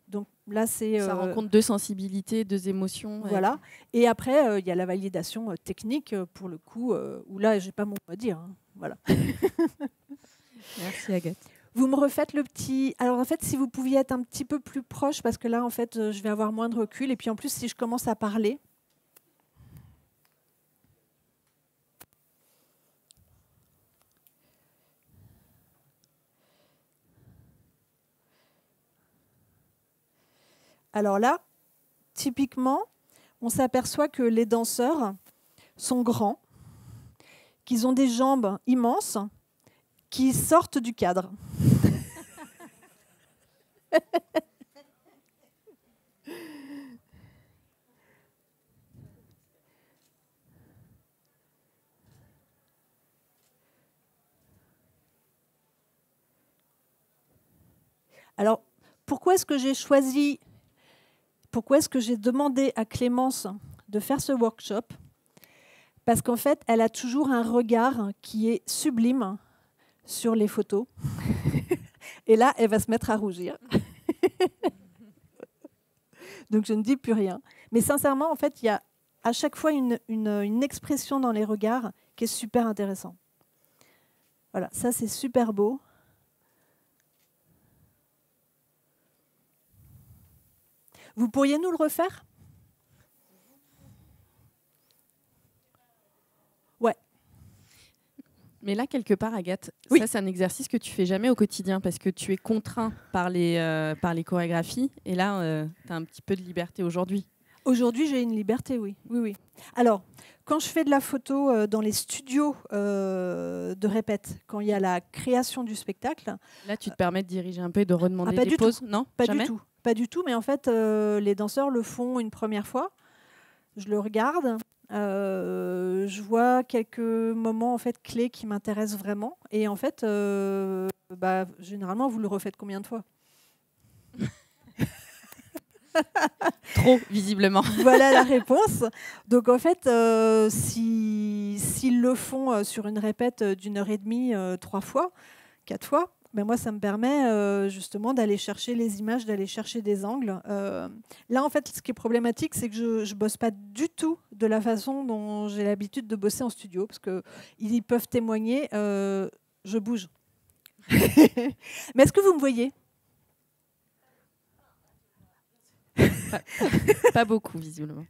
Speaker 1: Donc là,
Speaker 2: ça rencontre deux sensibilités, deux émotions.
Speaker 1: Voilà. Et après, il y a la validation technique, pour le coup, où là, j'ai pas mon mot à dire. Hein. Voilà.
Speaker 2: Merci Agathe.
Speaker 1: Vous me refaites le petit... Alors en fait, si vous pouviez être un petit peu plus proche, parce que là, en fait, je vais avoir moins de recul. Et puis en plus, si je commence à parler... Alors là, typiquement, on s'aperçoit que les danseurs sont grands, qu'ils ont des jambes immenses, qui sortent du cadre. Alors, pourquoi est-ce que j'ai demandé à Clémence de faire ce workshop? Parce qu'en fait, elle a toujours un regard qui est sublime sur les photos. Et là, elle va se mettre à rougir. Donc, je ne dis plus rien. Mais sincèrement, en fait, il y a à chaque fois une expression dans les regards qui est super intéressante. Voilà, ça, c'est super beau. Vous pourriez nous le refaire? Ouais.
Speaker 2: Mais là, quelque part, Agathe,
Speaker 1: oui.
Speaker 2: Ça, c'est un exercice que tu fais jamais au quotidien parce que tu es contraint par les chorégraphies. Et là, tu as un petit peu de liberté aujourd'hui.
Speaker 1: Aujourd'hui, j'ai une liberté, oui. Oui. Alors, quand je fais de la photo dans les studios de répète, quand il y a la création du spectacle...
Speaker 2: Là, tu te permets de diriger un peu et de redemander des pauses? Non,
Speaker 1: pas
Speaker 2: jamais.
Speaker 1: du tout. Pas du tout, mais en fait, les danseurs le font une première fois. Je le regarde. Je vois quelques moments en fait, clés qui m'intéressent vraiment. Et en fait, généralement, vous le refaites combien de fois?
Speaker 2: Trop, visiblement.
Speaker 1: Voilà la réponse. Donc en fait, s'ils le font sur une répète d'1h30, 3 fois, 4 fois, ben moi, ça me permet justement d'aller chercher les images, d'aller chercher des angles. Là, en fait, ce qui est problématique, c'est que je ne bosse pas du tout de la façon dont j'ai l'habitude de bosser en studio, parce qu'ils peuvent témoigner, je bouge. Mais est-ce que vous me voyez?
Speaker 2: Pas beaucoup, visiblement.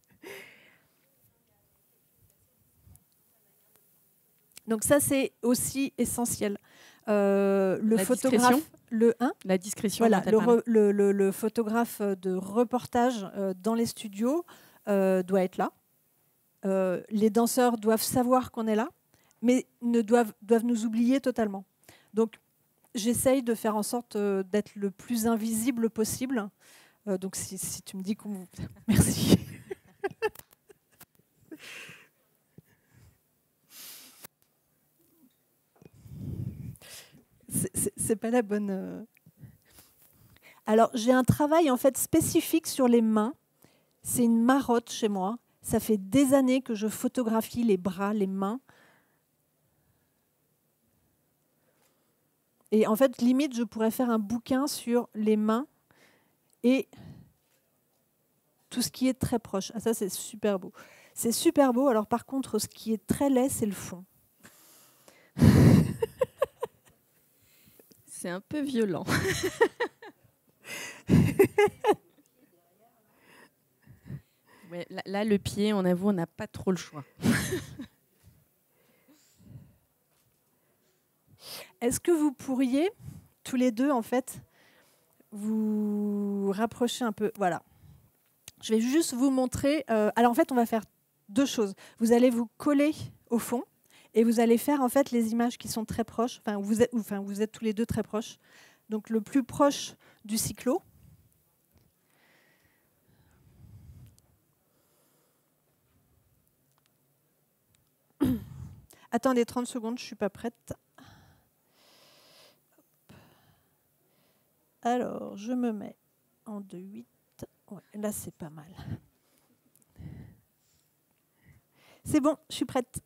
Speaker 1: Donc ça, c'est aussi essentiel. Le photographe,
Speaker 2: la discrétion.
Speaker 1: Voilà, le photographe de reportage dans les studios doit être là. Les danseurs doivent savoir qu'on est là, mais doivent nous oublier totalement. Donc, j'essaye de faire en sorte d'être le plus invisible possible. Donc, si tu me dis qu'on... Merci. C'est pas la bonne... Alors, j'ai un travail en fait spécifique sur les mains. C'est une marotte chez moi. Ça fait des années que je photographie les bras, les mains. Et en fait, limite, je pourrais faire un bouquin sur les mains et tout ce qui est très proche. Ah, ça, c'est super beau. C'est super beau. Alors, par contre, ce qui est très laid, c'est le fond.
Speaker 2: C'est un peu violent. Ouais, là, le pied, on avoue, on n'a pas trop le choix.
Speaker 1: Est-ce que vous pourriez, tous les deux, en fait, vous rapprocher un peu? Voilà. Je vais juste vous montrer. Alors, en fait, on va faire deux choses. Vous allez vous coller au fond et vous allez faire, en fait, les images qui sont très proches. Enfin, vous êtes tous les deux très proches. Donc, le plus proche du cyclo. Attendez 30 secondes, je ne suis pas prête. Alors, je me mets en 2-8. Ouais, là, c'est pas mal. C'est bon, je suis prête.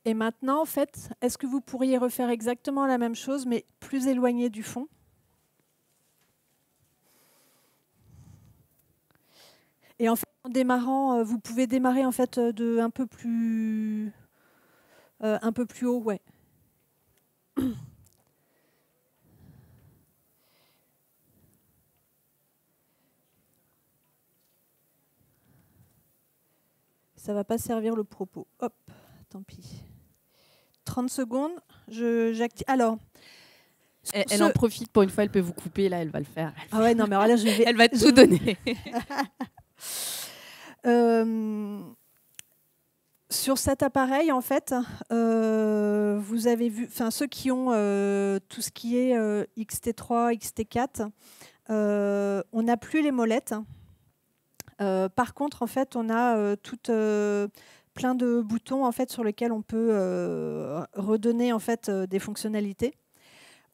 Speaker 1: Et maintenant, en fait, est-ce que vous pourriez refaire exactement la même chose, mais plus éloigné du fond? Et en fait, en démarrant, vous pouvez démarrer en fait de un peu plus haut, ouais. Ça va pas servir le propos. Hop, tant pis. 30 secondes, j'active. Alors,
Speaker 2: elle en profite pour une fois, elle peut vous couper, là, elle va le faire.
Speaker 1: Ah ouais, non, mais alors là, je vais.
Speaker 2: Elle va tout donner.
Speaker 1: Sur cet appareil, en fait, vous avez vu, enfin ceux qui ont tout ce qui est XT3, XT4, on n'a plus les molettes. Par contre, en fait, on a plein de boutons en fait sur lesquels on peut redonner en fait des fonctionnalités.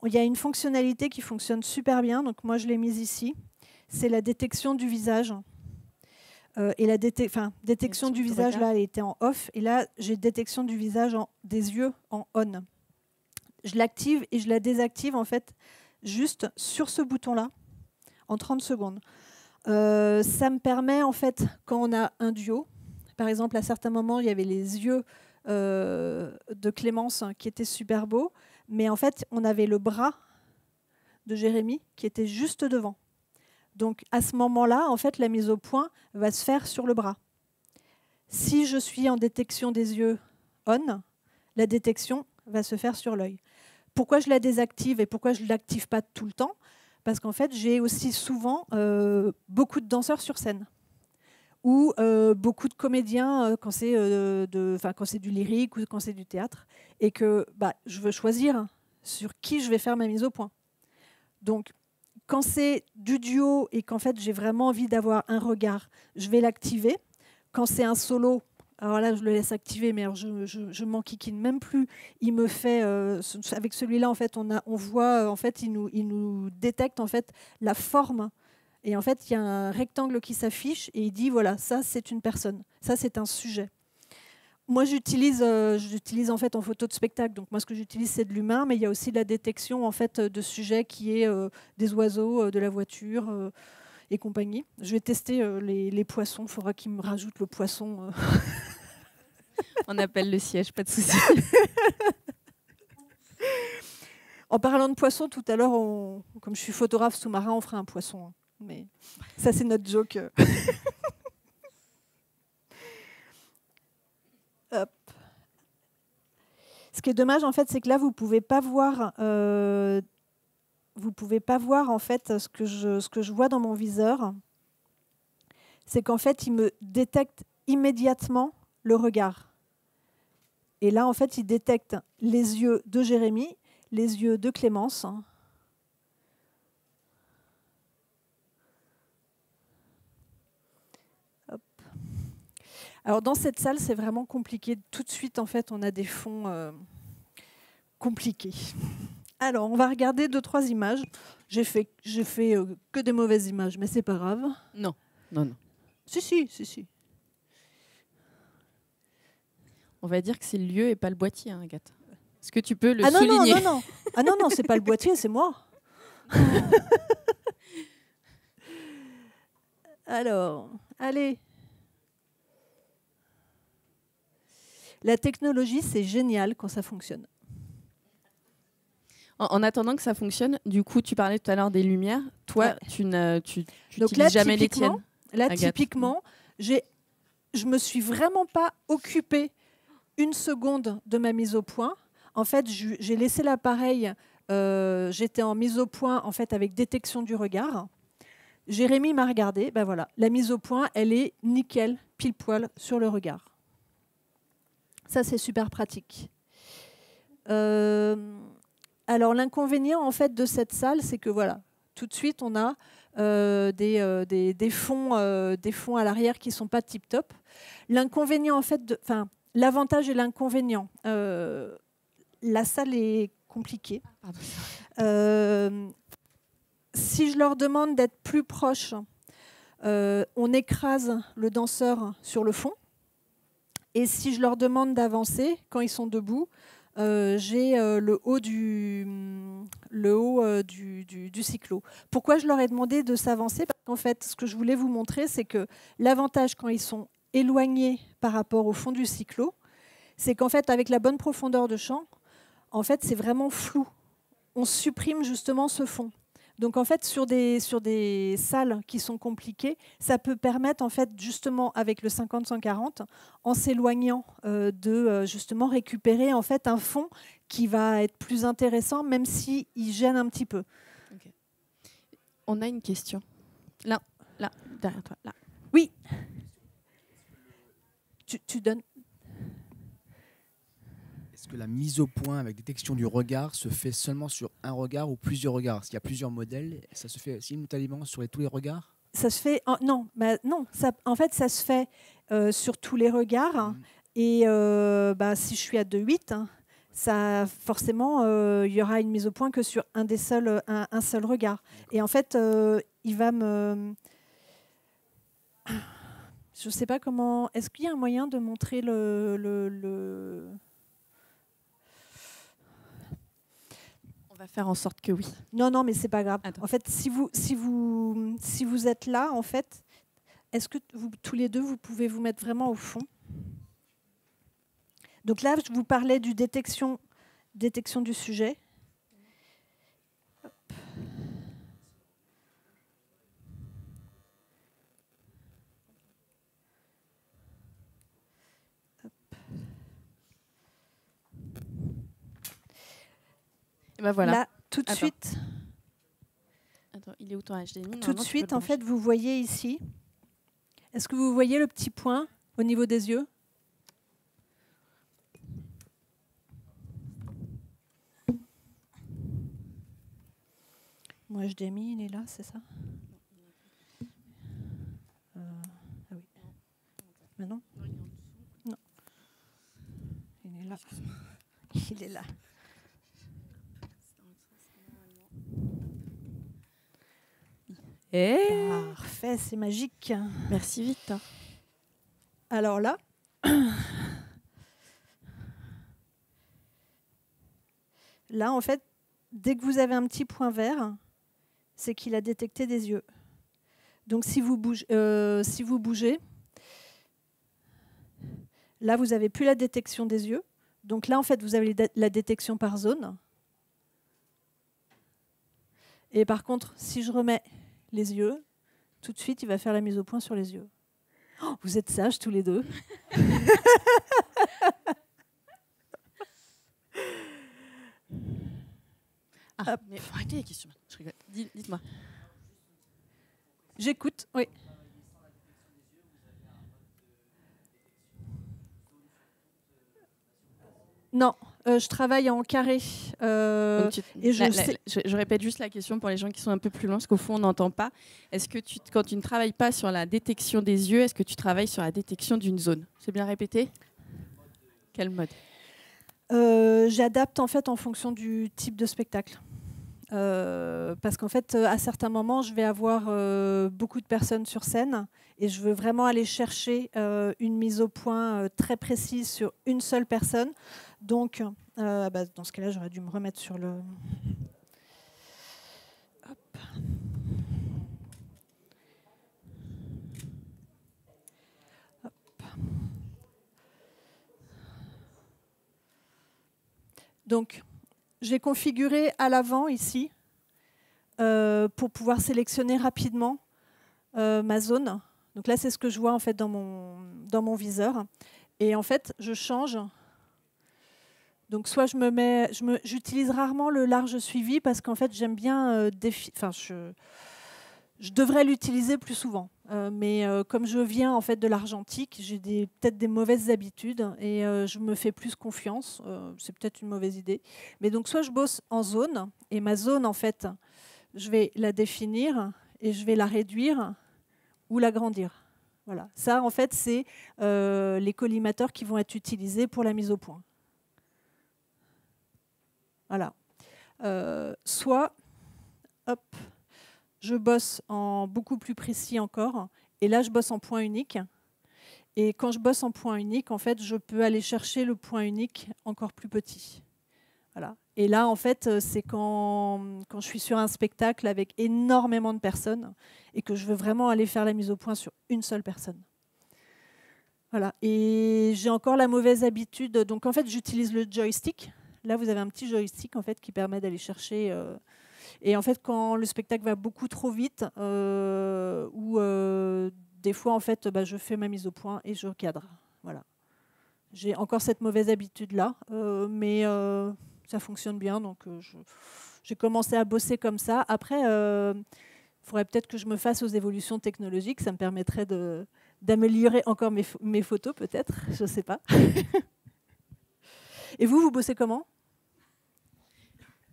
Speaker 1: Il y a une fonctionnalité qui fonctionne super bien, donc moi je l'ai mise ici. C'est la détection du visage. Et la détection du visage, là, elle était en off. Et là, j'ai détection du visage des yeux en on. Je l'active et je la désactive, en fait, juste sur ce bouton-là, en 30 secondes. Ça me permet, en fait, quand on a un duo, par exemple, à certains moments, il y avait les yeux de Clémence qui étaient super beaux, mais en fait, on avait le bras de Jérémy qui était juste devant. Donc, à ce moment-là, en fait, la mise au point va se faire sur le bras. Si je suis en détection des yeux on, la détection va se faire sur l'œil. Pourquoi je la désactive et pourquoi je ne l'active pas tout le temps? Parce qu'en fait, j'ai aussi souvent beaucoup de danseurs sur scène ou beaucoup de comédiens quand c'est du lyrique ou quand c'est du théâtre et que je veux choisir sur qui je vais faire ma mise au point. Donc, quand c'est du duo et qu'en fait j'ai vraiment envie d'avoir un regard, je vais l'activer. Quand c'est un solo, alors là je le laisse activer, mais alors je m'enquiquine même plus. Il me fait avec celui-là en fait on voit en fait il nous détecte en fait la forme et en fait il y a un rectangle qui s'affiche et il dit voilà ça c'est une personne, ça c'est un sujet. Moi, j'utilise en fait en photo de spectacle. Donc moi, ce que j'utilise, c'est de l'humain, mais il y a aussi la détection en fait de sujets qui est des oiseaux, de la voiture et compagnie. Je vais tester les poissons. Il faudra qu'ils me rajoutent le poisson.
Speaker 2: On appelle le siège, pas de souci.
Speaker 1: En parlant de poissons, tout à l'heure, comme je suis photographe sous-marin, on fera un poisson. Hein. Mais ça, c'est notre joke. Hop. Ce qui est dommage, en fait, c'est que là, vous pouvez pas voir en fait ce que je vois dans mon viseur. C'est qu'en fait, il me détecte immédiatement le regard. Et là, en fait, il détecte les yeux de Jérémy, les yeux de Clémence. Hop. Alors, dans cette salle, c'est vraiment compliqué. Tout de suite, en fait, on a des fonds compliqués. Alors, on va regarder 2-3 images. J'ai fait que des mauvaises images, mais c'est pas grave.
Speaker 2: Non.
Speaker 1: Si.
Speaker 2: On va dire que c'est le lieu et pas le boîtier, hein, Agathe. Est-ce que tu peux le souligner?
Speaker 1: Non. Ah non, c'est pas le boîtier, c'est moi. Alors, allez. La technologie, c'est génial quand ça fonctionne.
Speaker 2: En attendant que ça fonctionne, du coup, tu parlais tout à l'heure des lumières. Toi, tu n'utilises jamais les tiennes.
Speaker 1: Là,
Speaker 2: Agathe.
Speaker 1: typiquement, je me suis vraiment pas occupée une seconde de ma mise au point. En fait, j'ai laissé l'appareil. J'étais en mise au point en fait avec détection du regard. Jérémy m'a regardé. Ben voilà, la mise au point, elle est nickel, pile poil sur le regard. Ça, c'est super pratique. Alors, l'inconvénient en fait de cette salle, c'est que voilà, tout de suite, on a des fonds à l'arrière qui sont pas tip top. L'inconvénient en fait, l'avantage et l'inconvénient. La salle est compliquée. Si je leur demande d'être plus proches, on écrase le danseur sur le fond. Et si je leur demande d'avancer, quand ils sont debout, j'ai le haut du cyclo. Pourquoi je leur ai demandé de s'avancer? Parce qu'en fait, ce que je voulais vous montrer, c'est que l'avantage quand ils sont éloignés par rapport au fond du cyclo, c'est qu'en fait, avec la bonne profondeur de champ, en fait, c'est vraiment flou. On supprime justement ce fond. Donc en fait, sur des salles qui sont compliquées, ça peut permettre en fait justement avec le 50-140, en s'éloignant de justement récupérer en fait un fond qui va être plus intéressant, même s'il gêne un petit peu.
Speaker 2: Okay. On a une question. Là, derrière toi, là.
Speaker 1: Oui. Tu donnes.
Speaker 3: Est-ce que la mise au point avec détection du regard se fait seulement sur un regard ou plusieurs regards? S'il y a plusieurs modèles, ça se fait simultanément sur tous les regards?
Speaker 1: Ça se fait non, en fait ça se fait sur tous les regards. Et si je suis à 2,8, ça forcément il y aura une mise au point que sur un seul regard. Et en fait il va me... Je ne sais pas comment... Est-ce qu'il y a un moyen de montrer le...
Speaker 2: On va faire en sorte que oui.
Speaker 1: Non, mais c'est pas grave.
Speaker 2: Attends.
Speaker 1: En fait, si vous êtes là, en fait, est-ce que tous les deux, vous pouvez vous mettre vraiment au fond? Donc là, je vous parlais du détection du sujet. Hop.
Speaker 2: Et ben voilà.
Speaker 1: Là, tout de suite.
Speaker 2: Attends, il est où ton HDMI?
Speaker 1: Tout de suite, en fait, vous voyez ici. Est-ce que vous voyez le petit point au niveau des yeux? Mon HDMI, il est là, c'est ça? Ah oui. Mais non? Non. Il est là. Il est là. Parfait, c'est magique.
Speaker 2: Merci Victor.
Speaker 1: Alors là, en fait, dès que vous avez un petit point vert, c'est qu'il a détecté des yeux. Donc si vous bougez, là vous n'avez plus la détection des yeux. Donc là, en fait, vous avez la détection par zone. Et par contre, si je remets les yeux, tout de suite, il va faire la mise au point sur les yeux. Oh, vous êtes sages tous les deux.
Speaker 2: Mais faut arrêter les questions. Je rigole. Dites-moi.
Speaker 1: J'écoute, oui. Non, je travaille en carré.
Speaker 2: Je répète juste la question pour les gens qui sont un peu plus loin, parce qu'au fond, on n'entend pas. Est-ce que quand tu ne travailles pas sur la détection des yeux, est-ce que tu travailles sur la détection d'une zone? C'est bien répété? Quel mode?
Speaker 1: J'adapte en fait en fonction du type de spectacle. Parce qu'en fait, à certains moments, je vais avoir beaucoup de personnes sur scène et je veux vraiment aller chercher une mise au point très précise sur une seule personne. Donc, dans ce cas-là, j'aurais dû me remettre sur le... Hop. Hop. Donc, j'ai configuré à l'avant ici pour pouvoir sélectionner rapidement ma zone. Donc là, c'est ce que je vois en fait dans mon viseur. Et en fait, je change. Donc soit j'utilise rarement le large suivi parce qu'en fait, j'aime bien je devrais l'utiliser plus souvent. Mais comme je viens en fait de l'argentique, j'ai peut-être des mauvaises habitudes et je me fais plus confiance. C'est peut-être une mauvaise idée. Mais donc soit je bosse en zone et ma zone en fait, je vais la définir et je vais la réduire ou l'agrandir. Voilà. Ça en fait c'est les collimateurs qui vont être utilisés pour la mise au point. Voilà. Soit, hop, je bosse en beaucoup plus précis encore. Et là, je bosse en point unique. Et quand je bosse en point unique, en fait, je peux aller chercher le point unique encore plus petit. Voilà. Et là, en fait, c'est quand je suis sur un spectacle avec énormément de personnes et que je veux vraiment aller faire la mise au point sur une seule personne. Voilà. Et j'ai encore la mauvaise habitude. Donc, en fait, j'utilise le joystick. Là, vous avez un petit joystick en fait, qui permet d'aller chercher. Et en fait, quand le spectacle va beaucoup trop vite, ou des fois, en fait, je fais ma mise au point et je cadre. Voilà. J'ai encore cette mauvaise habitude-là, mais ça fonctionne bien. Donc, j'ai commencé à bosser comme ça. Après, il faudrait peut-être que je me fasse aux évolutions technologiques. Ça me permettrait d'améliorer encore mes photos, peut-être. Je ne sais pas. Et vous bossez comment?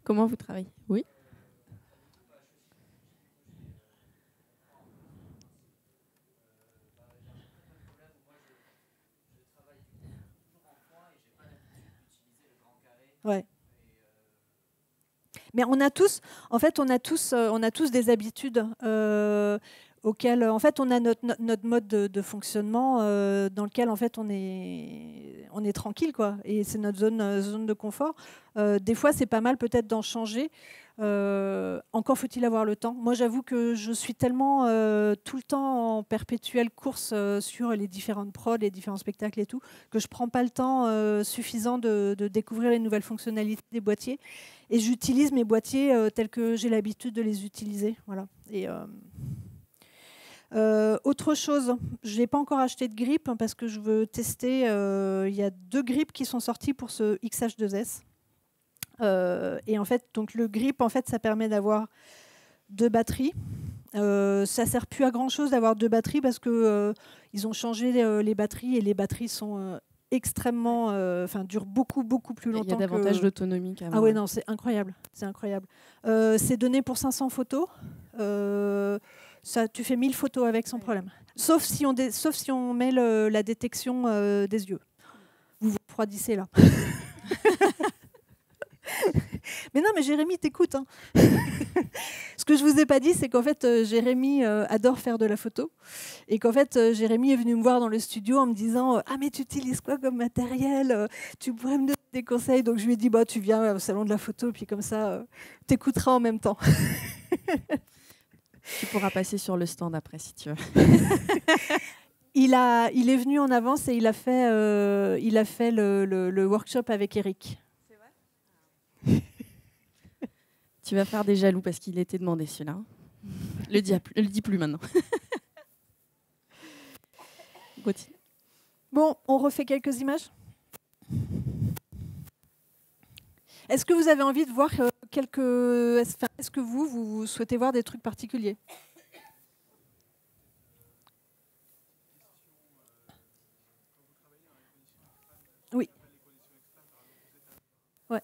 Speaker 2: Comment vous travaillez? Oui.
Speaker 1: Ouais. Mais on a tous, en fait, on a tous des habitudes auxquelles, en fait, on a notre mode de fonctionnement dans lequel, en fait, on est tranquille, quoi. Et c'est notre zone de confort. Des fois, c'est pas mal peut-être d'en changer. Encore faut-il avoir le temps. Moi, j'avoue que je suis tellement tout le temps en perpétuelle course sur les différentes prods, les différents spectacles et tout, que je prends pas le temps suffisant de découvrir les nouvelles fonctionnalités des boîtiers. Et j'utilise mes boîtiers tels que j'ai l'habitude de les utiliser. Voilà. Et autre chose, je n'ai pas encore acheté de grip parce que je veux tester. Il y a 2 grips qui sont sortis pour ce XH2S. Et en fait, donc le grip, en fait, ça permet d'avoir 2 batteries. Ça sert plus à grand chose d'avoir 2 batteries parce que ils ont changé les batteries et les batteries sont extrêmement, durent beaucoup plus longtemps.
Speaker 2: Il y a davantage d'autonomie qu'avant.
Speaker 1: Ah ouais, non, c'est incroyable, c'est incroyable. C'est donné pour 500 photos. Ça, tu fais 1000 photos avec sans problème. Sauf si on met la détection des yeux. Vous refroidissez là. Mais non, mais Jérémy, t'écoutes. Hein. Ce que je vous ai pas dit, c'est qu'en fait, Jérémy adore faire de la photo. Et qu'en fait, Jérémy est venu me voir dans le studio en me disant « Ah, mais tu utilises quoi comme matériel? Tu pourrais me donner des conseils ?» Donc je lui ai dit bah, « Tu viens au salon de la photo, puis comme ça, t'écouteras en même temps. »
Speaker 2: Tu pourras passer sur le stand après, si tu veux.
Speaker 1: Il est venu en avance et il a fait le workshop avec Eric.
Speaker 2: Tu vas faire des jaloux parce qu'il était demandé celui-là. Le dis plus maintenant.
Speaker 1: Bon, on refait quelques images. Est-ce que vous avez envie de voir Est-ce que vous souhaitez voir des trucs particuliers? Oui. Ouais.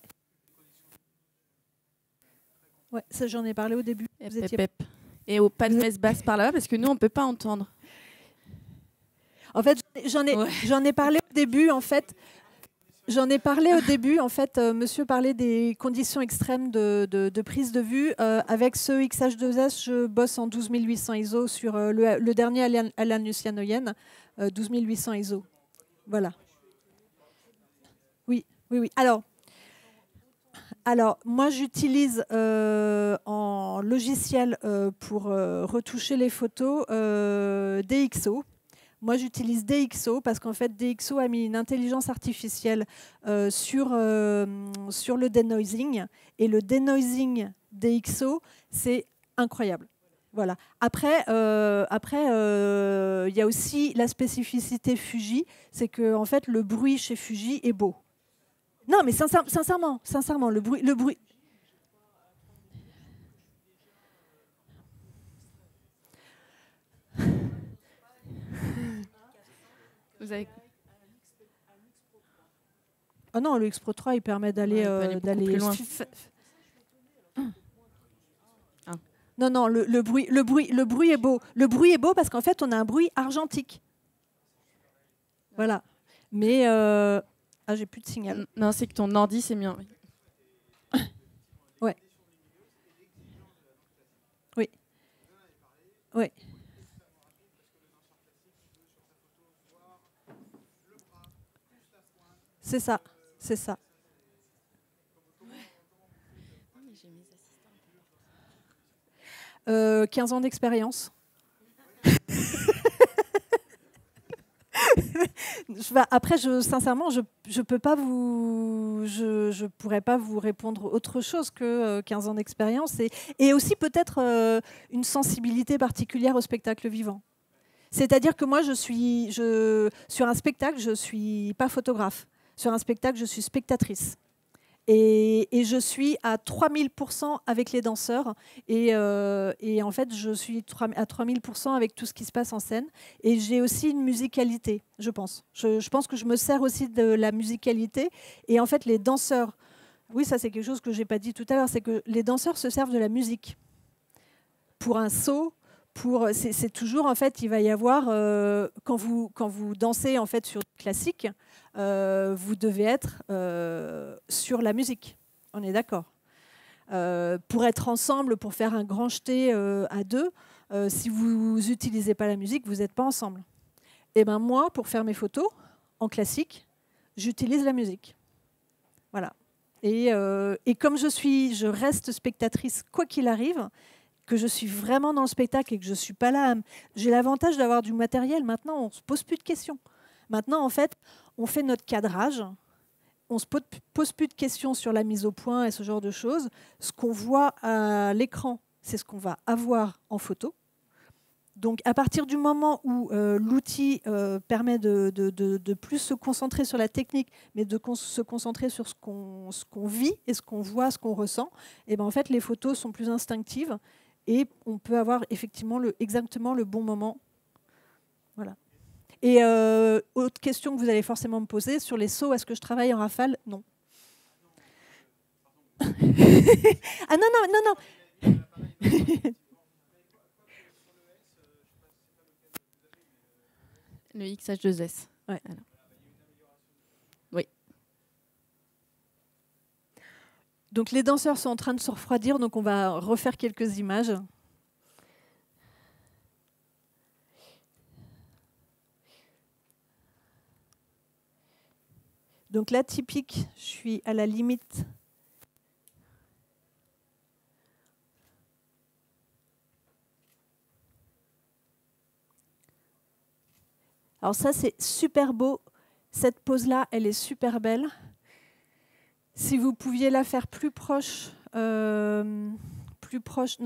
Speaker 1: Ouais, ça j'en ai parlé au début.
Speaker 2: Et au pas de messe basse par là, parce que nous on peut pas entendre.
Speaker 1: En fait, j'en ai parlé au début. En fait, monsieur parlait des conditions extrêmes de prise de vue. Avec ce XH2S, je bosse en 12800 ISO sur le dernier Alan Lucianoyen, 12800 ISO. Voilà. Oui. Alors, moi, j'utilise en logiciel pour retoucher les photos DxO. Moi, j'utilise DxO parce qu'en fait, DxO a mis une intelligence artificielle sur le denoising. Et le denoising DxO, c'est incroyable. Voilà. Après, y a aussi la spécificité Fuji, c'est que en fait, le bruit chez Fuji est beau. Non, mais sincèrement, le bruit.
Speaker 2: Vous avez...
Speaker 1: Ah non, le X-Pro 3, il permet d'aller
Speaker 2: plus loin.
Speaker 1: Non, le bruit est beau. Le bruit est beau parce qu'en fait, on a un bruit argentique. Voilà. Mais j'ai plus de signal.
Speaker 2: Non, c'est que ton ordi, c'est bien.
Speaker 1: Ouais. Oui. C'est ça, c'est ça. 15 ans d'expérience. Après, sincèrement, je peux pas je pourrais pas vous répondre autre chose que 15 ans d'expérience et aussi peut-être une sensibilité particulière au spectacle vivant. C'est-à-dire que moi, sur un spectacle, je suis pas photographe. Sur un spectacle, je suis spectatrice. Et je suis à 3000% avec les danseurs. Et en fait, je suis à 3000% avec tout ce qui se passe en scène. Et j'ai aussi une musicalité, je pense. Je pense que je me sers aussi de la musicalité. Et en fait, les danseurs... Oui, ça, c'est quelque chose que je n'ai pas dit tout à l'heure. C'est que les danseurs se servent de la musique. Pour un saut... C'est toujours, en fait, il va y avoir, quand vous dansez en fait, sur du classique, vous devez être sur la musique. On est d'accord. Pour être ensemble, pour faire un grand jeté à deux, si vous n'utilisez pas la musique, vous n'êtes pas ensemble. Et ben moi, pour faire mes photos, en classique, j'utilise la musique. Voilà. Et comme je reste spectatrice, quoi qu'il arrive, que je suis vraiment dans le spectacle et que je ne suis pas là. J'ai l'avantage d'avoir du matériel. Maintenant, on ne se pose plus de questions. Maintenant, en fait, on fait notre cadrage. On ne se pose plus de questions sur la mise au point et ce genre de choses. Ce qu'on voit à l'écran, c'est ce qu'on va avoir en photo. Donc, à partir du moment où l'outil permet de plus se concentrer sur la technique, mais de se concentrer sur ce qu'on vit et ce qu'on voit, ce qu'on ressent, et ben, en fait, les photos sont plus instinctives. Et on peut avoir effectivement exactement le bon moment. Voilà. Et autre question que vous allez forcément me poser, sur les sauts, est-ce que je travaille en rafale? Non. Ah non.
Speaker 2: Le XH2S.
Speaker 1: Ouais.
Speaker 2: Alors. Oui.
Speaker 1: Donc les danseurs sont en train de se refroidir, donc on va refaire quelques images. Donc là, typique, je suis à la limite. Alors ça, c'est super beau. Cette pose-là, elle est super belle. Si vous pouviez la faire plus proche, plus proche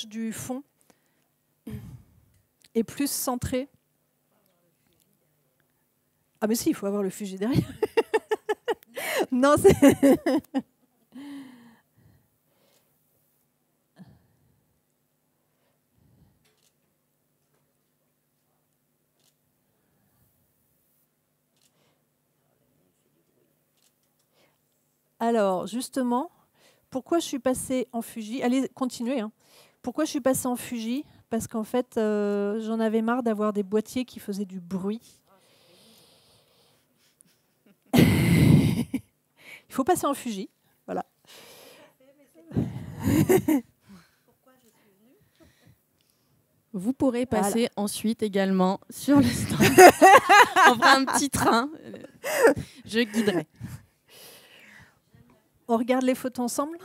Speaker 1: du fond et plus centrée. Ah mais si, il faut avoir le fusil derrière. Non, c'est... Alors, justement, pourquoi je suis passée en Fuji? Allez, continuez. Hein. Pourquoi je suis passée en Fuji? Parce qu'en fait, j'en avais marre d'avoir des boîtiers qui faisaient du bruit. Il faut passer en Fuji. Voilà.
Speaker 2: Vous pourrez passer ensuite également sur le stand. On fera un petit train. Je guiderai.
Speaker 1: On regarde les photos ensemble.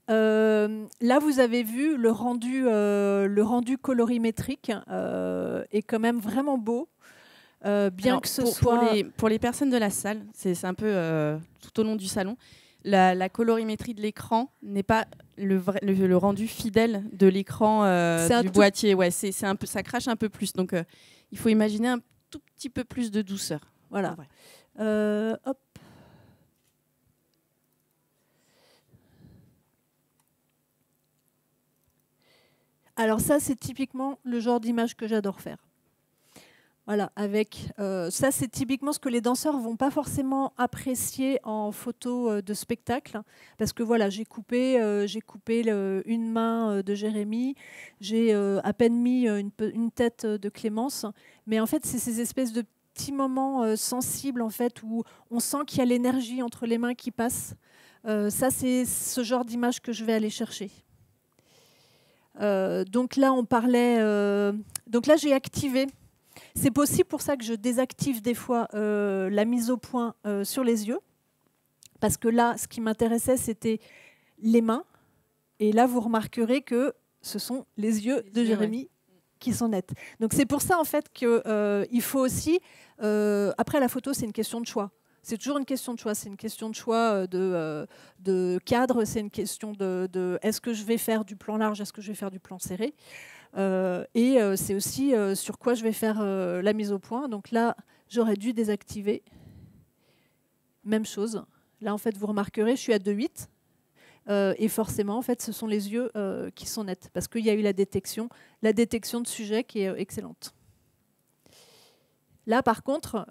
Speaker 1: Là, vous avez vu le rendu colorimétrique est quand même vraiment beau. Bien Alors, que ce soit...
Speaker 2: pour les personnes de la salle, c'est un peu tout au long du salon, la colorimétrie de l'écran n'est pas le rendu fidèle de l'écran du boîtier. Ouais, c'est un peu, ça crache un peu plus. Donc, il faut imaginer un tout petit peu plus de douceur.
Speaker 1: Voilà. Hop. Alors ça, c'est typiquement le genre d'image que j'adore faire. Voilà, avec ça, c'est typiquement ce que les danseurs vont pas forcément apprécier en photo de spectacle, parce que voilà, j'ai coupé une main de Jérémy, j'ai à peine mis une tête de Clémence, mais en fait, c'est ces espèces de petits moments sensibles en fait où on sent qu'il y a l'énergie entre les mains qui passe. Ça, c'est ce genre d'image que je vais aller chercher. Donc là, on parlait. Donc là, j'ai activé. C'est possible pour ça que je désactive des fois la mise au point sur les yeux, parce que là, ce qui m'intéressait, c'était les mains. Et là, vous remarquerez que ce sont les yeux de Jérémy qui sont nets. Donc c'est pour ça en fait qu'il faut aussi... après, la photo, c'est une question de choix. C'est toujours une question de choix. C'est une question de choix de cadre. C'est une question de est-ce que je vais faire du plan large, est-ce que je vais faire du plan serré. Et c'est aussi sur quoi je vais faire la mise au point. Donc là, j'aurais dû désactiver. Même chose. Là, en fait, vous remarquerez, je suis à 2,8. Et forcément, en fait, ce sont les yeux qui sont nets, parce qu'il y a eu la détection de sujet qui est excellente. Là, par contre,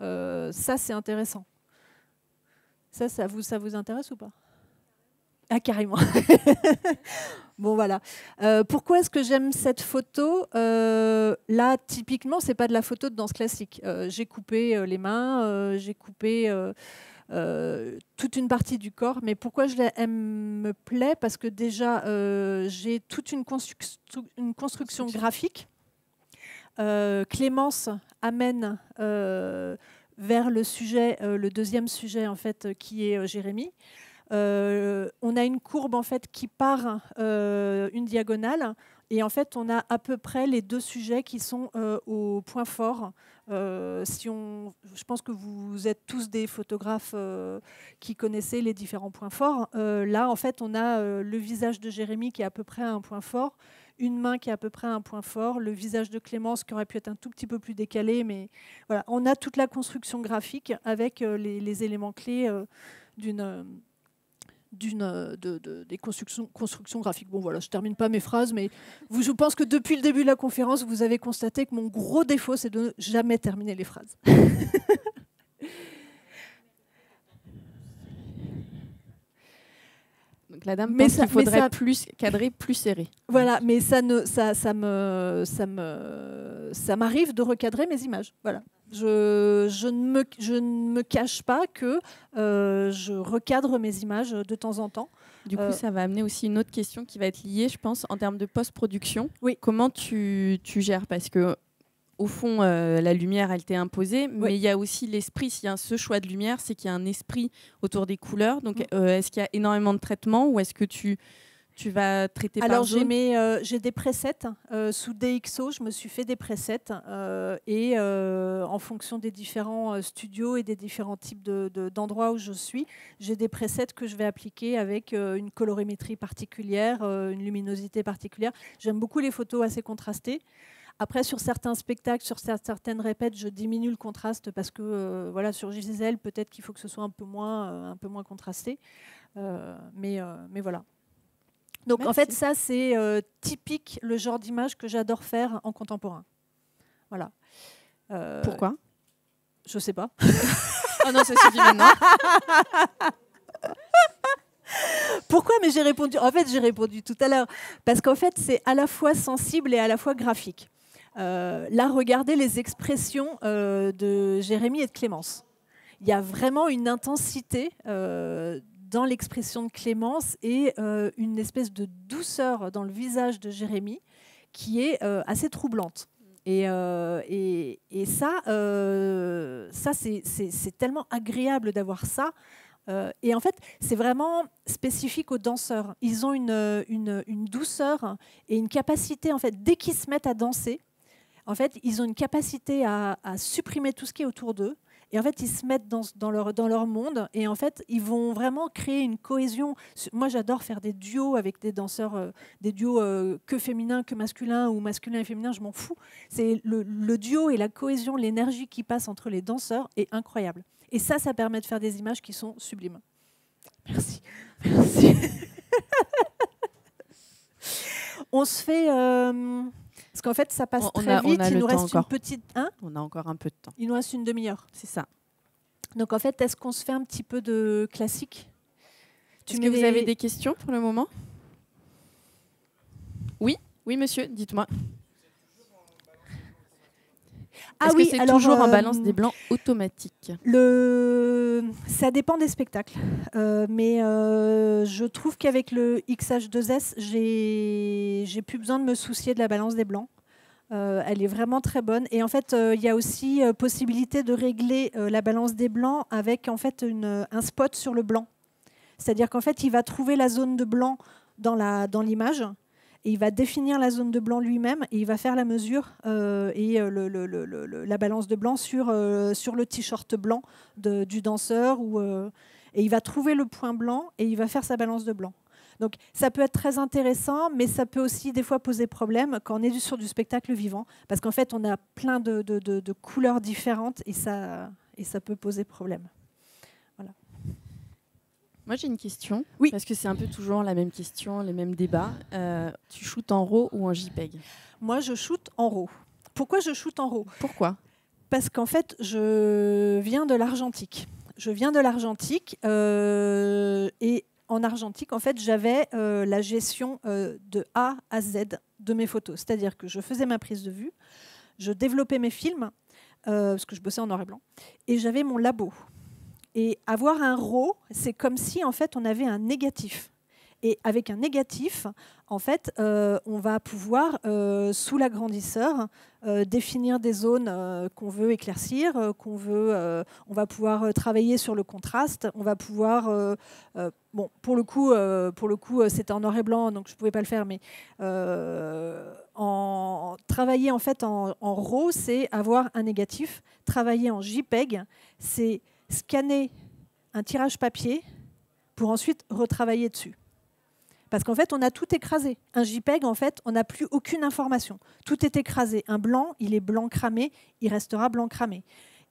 Speaker 1: ça, c'est intéressant. Ça vous intéresse ou pas? Ah, carrément. Bon, voilà. Pourquoi est-ce que j'aime cette photo? Là, typiquement, c'est pas de la photo de danse classique. J'ai coupé les mains, j'ai coupé... toute une partie du corps, mais pourquoi elle me plaît? Parce que déjà, j'ai toute une construction graphique. Clémence amène vers le sujet, le deuxième sujet en fait, qui est Jérémy. On a une courbe en fait qui part une diagonale, et en fait on a à peu près les deux sujets qui sont au point fort. Je pense que vous êtes tous des photographes qui connaissez les différents points forts. Là, en fait, on a le visage de Jérémy qui est à peu près à un point fort, une main qui est à peu près à un point fort, le visage de Clémence qui aurait pu être un tout petit peu plus décalé, mais voilà, on a toute la construction graphique avec les éléments clés des constructions graphiques. Bon voilà, je ne termine pas mes phrases, mais je pense que depuis le début de la conférence, vous avez constaté que mon gros défaut, c'est de ne jamais terminer les phrases.
Speaker 2: Donc la dame pense qu'il faudrait cadrer plus serré.
Speaker 1: Voilà, mais ça m'arrive de recadrer mes images. Voilà. Je ne me cache pas que je recadre mes images de temps en temps.
Speaker 2: Du coup, ça va amener aussi une autre question qui va être liée, je pense, en termes de post-production.
Speaker 1: Oui.
Speaker 2: Comment tu gères? Parce que au fond, la lumière, elle t'est imposée, mais il y a aussi l'esprit. S'il y a ce choix de lumière, c'est qu'il y a un esprit autour des couleurs. Donc, est-ce qu'il y a énormément de traitements, ou est-ce que tu vas traiter par zone?
Speaker 1: J'ai des presets sous DxO. Je me suis fait des presets et en fonction des différents studios et des différents types d'endroits où je suis, j'ai des presets que je vais appliquer avec une colorimétrie particulière, une luminosité particulière. J'aime beaucoup les photos assez contrastées. Après, sur certains spectacles, sur certaines répètes, je diminue le contraste parce que voilà, sur Gisèle, peut-être qu'il faut que ce soit un peu moins contrasté. Mais voilà. Donc merci. En fait, ça, c'est typique le genre d'image que j'adore faire en contemporain. Voilà.
Speaker 2: Pourquoi?
Speaker 1: Je sais pas.
Speaker 2: Oh non, ça suffit maintenant.
Speaker 1: Pourquoi? Mais j'ai répondu. En fait, j'ai répondu tout à l'heure. Parce qu'en fait, c'est à la fois sensible et à la fois graphique. Là, regardez les expressions de Jérémy et de Clémence. Il y a vraiment une intensité dans l'expression de Clémence et une espèce de douceur dans le visage de Jérémy qui est assez troublante. Et ça c'est tellement agréable d'avoir ça. Et en fait, c'est vraiment spécifique aux danseurs. Ils ont une douceur et une capacité, en fait, dès qu'ils se mettent à danser, en fait, ils ont une capacité à supprimer tout ce qui est autour d'eux. Et en fait, ils se mettent dans leur monde. Et en fait, ils vont vraiment créer une cohésion. Moi, j'adore faire des duos avec des danseurs, des duos que féminins, que masculins, ou masculin et féminin, je m'en fous. C'est le duo et la cohésion, l'énergie qui passe entre les danseurs est incroyable. Et ça permet de faire des images qui sont sublimes. Merci. Merci. On se fait... parce qu'en fait, ça passe très vite. Il nous reste une petite... Hein?
Speaker 2: On a encore un peu de temps.
Speaker 1: Il nous reste une demi-heure.
Speaker 2: C'est ça.
Speaker 1: Donc en fait, est-ce qu'on se fait un petit peu de classique?
Speaker 2: Est-ce que vous avez des questions pour le moment? Oui, monsieur, dites-moi.
Speaker 1: Ah
Speaker 2: Est-ce que c'est toujours en balance des blancs automatique?
Speaker 1: Ça dépend des spectacles. Mais je trouve qu'avec le XH2S, j'ai plus besoin de me soucier de la balance des blancs. Elle est vraiment très bonne. Et en fait, il y a aussi possibilité de régler la balance des blancs avec en fait un spot sur le blanc. C'est-à-dire qu'en fait, il va trouver la zone de blanc dans l'image et il va définir la zone de blanc lui-même et il va faire la mesure et la balance de blanc sur le t-shirt blanc du danseur. Et il va trouver le point blanc et il va faire sa balance de blanc. Donc ça peut être très intéressant, mais ça peut aussi des fois poser problème quand on est sur du spectacle vivant, parce qu'en fait on a plein de couleurs différentes et ça peut poser problème. Voilà.
Speaker 2: Moi j'ai une question,
Speaker 1: oui.
Speaker 2: Parce que c'est un peu toujours la même question, les mêmes débats. Tu shootes en RAW ou en JPEG?
Speaker 1: Moi je shoot en RAW. Pourquoi je shoot en RAW?
Speaker 2: Pourquoi?
Speaker 1: Parce qu'en fait je viens de l'argentique. Et en argentique, en fait, j'avais la gestion de A à Z de mes photos. C'est-à-dire que je faisais ma prise de vue, je développais mes films, parce que je bossais en noir et blanc, et j'avais mon labo. Et avoir un RAW, c'est comme si, en fait, on avait un négatif. Et avec un négatif, en fait, on va pouvoir, sous l'agrandisseur, définir des zones qu'on veut éclaircir, on va pouvoir travailler sur le contraste, on va pouvoir, bon, pour le coup, c'était en noir et blanc, donc je ne pouvais pas le faire, mais travailler en fait en RAW, c'est avoir un négatif. Travailler en JPEG, c'est scanner un tirage papier pour ensuite retravailler dessus. Parce qu'en fait, on a tout écrasé. Un JPEG, en fait, on n'a plus aucune information. Tout est écrasé. Un blanc, il est blanc cramé, il restera blanc cramé.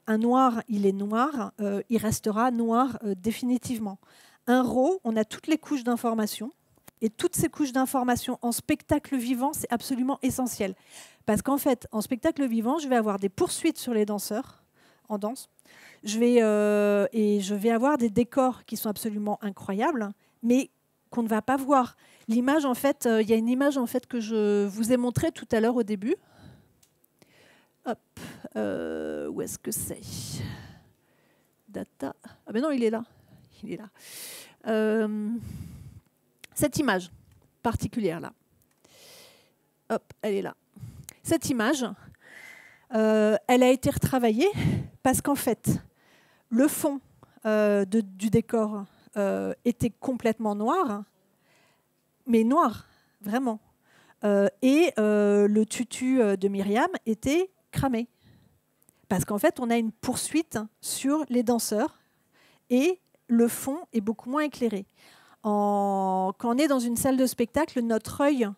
Speaker 1: Un noir, il est noir, il restera noir définitivement. Un RAW, on a toutes les couches d'informations. Et toutes ces couches d'informations en spectacle vivant, c'est absolument essentiel. Parce qu'en fait, en spectacle vivant, je vais avoir des poursuites sur les danseurs en danse. Je vais avoir des décors qui sont absolument incroyables, mais qu'on ne va pas voir. L'image, en fait, il y a une image en fait que je vous ai montrée tout à l'heure au début. Hop, où est-ce que c'est? Data. Ah ben non, il est là. Il est là. Cette image particulière là. Hop, elle est là. Cette image, elle a été retravaillée parce qu'en fait, le fond du décor était complètement noir, mais noir, vraiment. Et le tutu de Myriam était cramé. Parce qu'en fait, on a une poursuite sur les danseurs et le fond est beaucoup moins éclairé. Quand on est dans une salle de spectacle, notre œil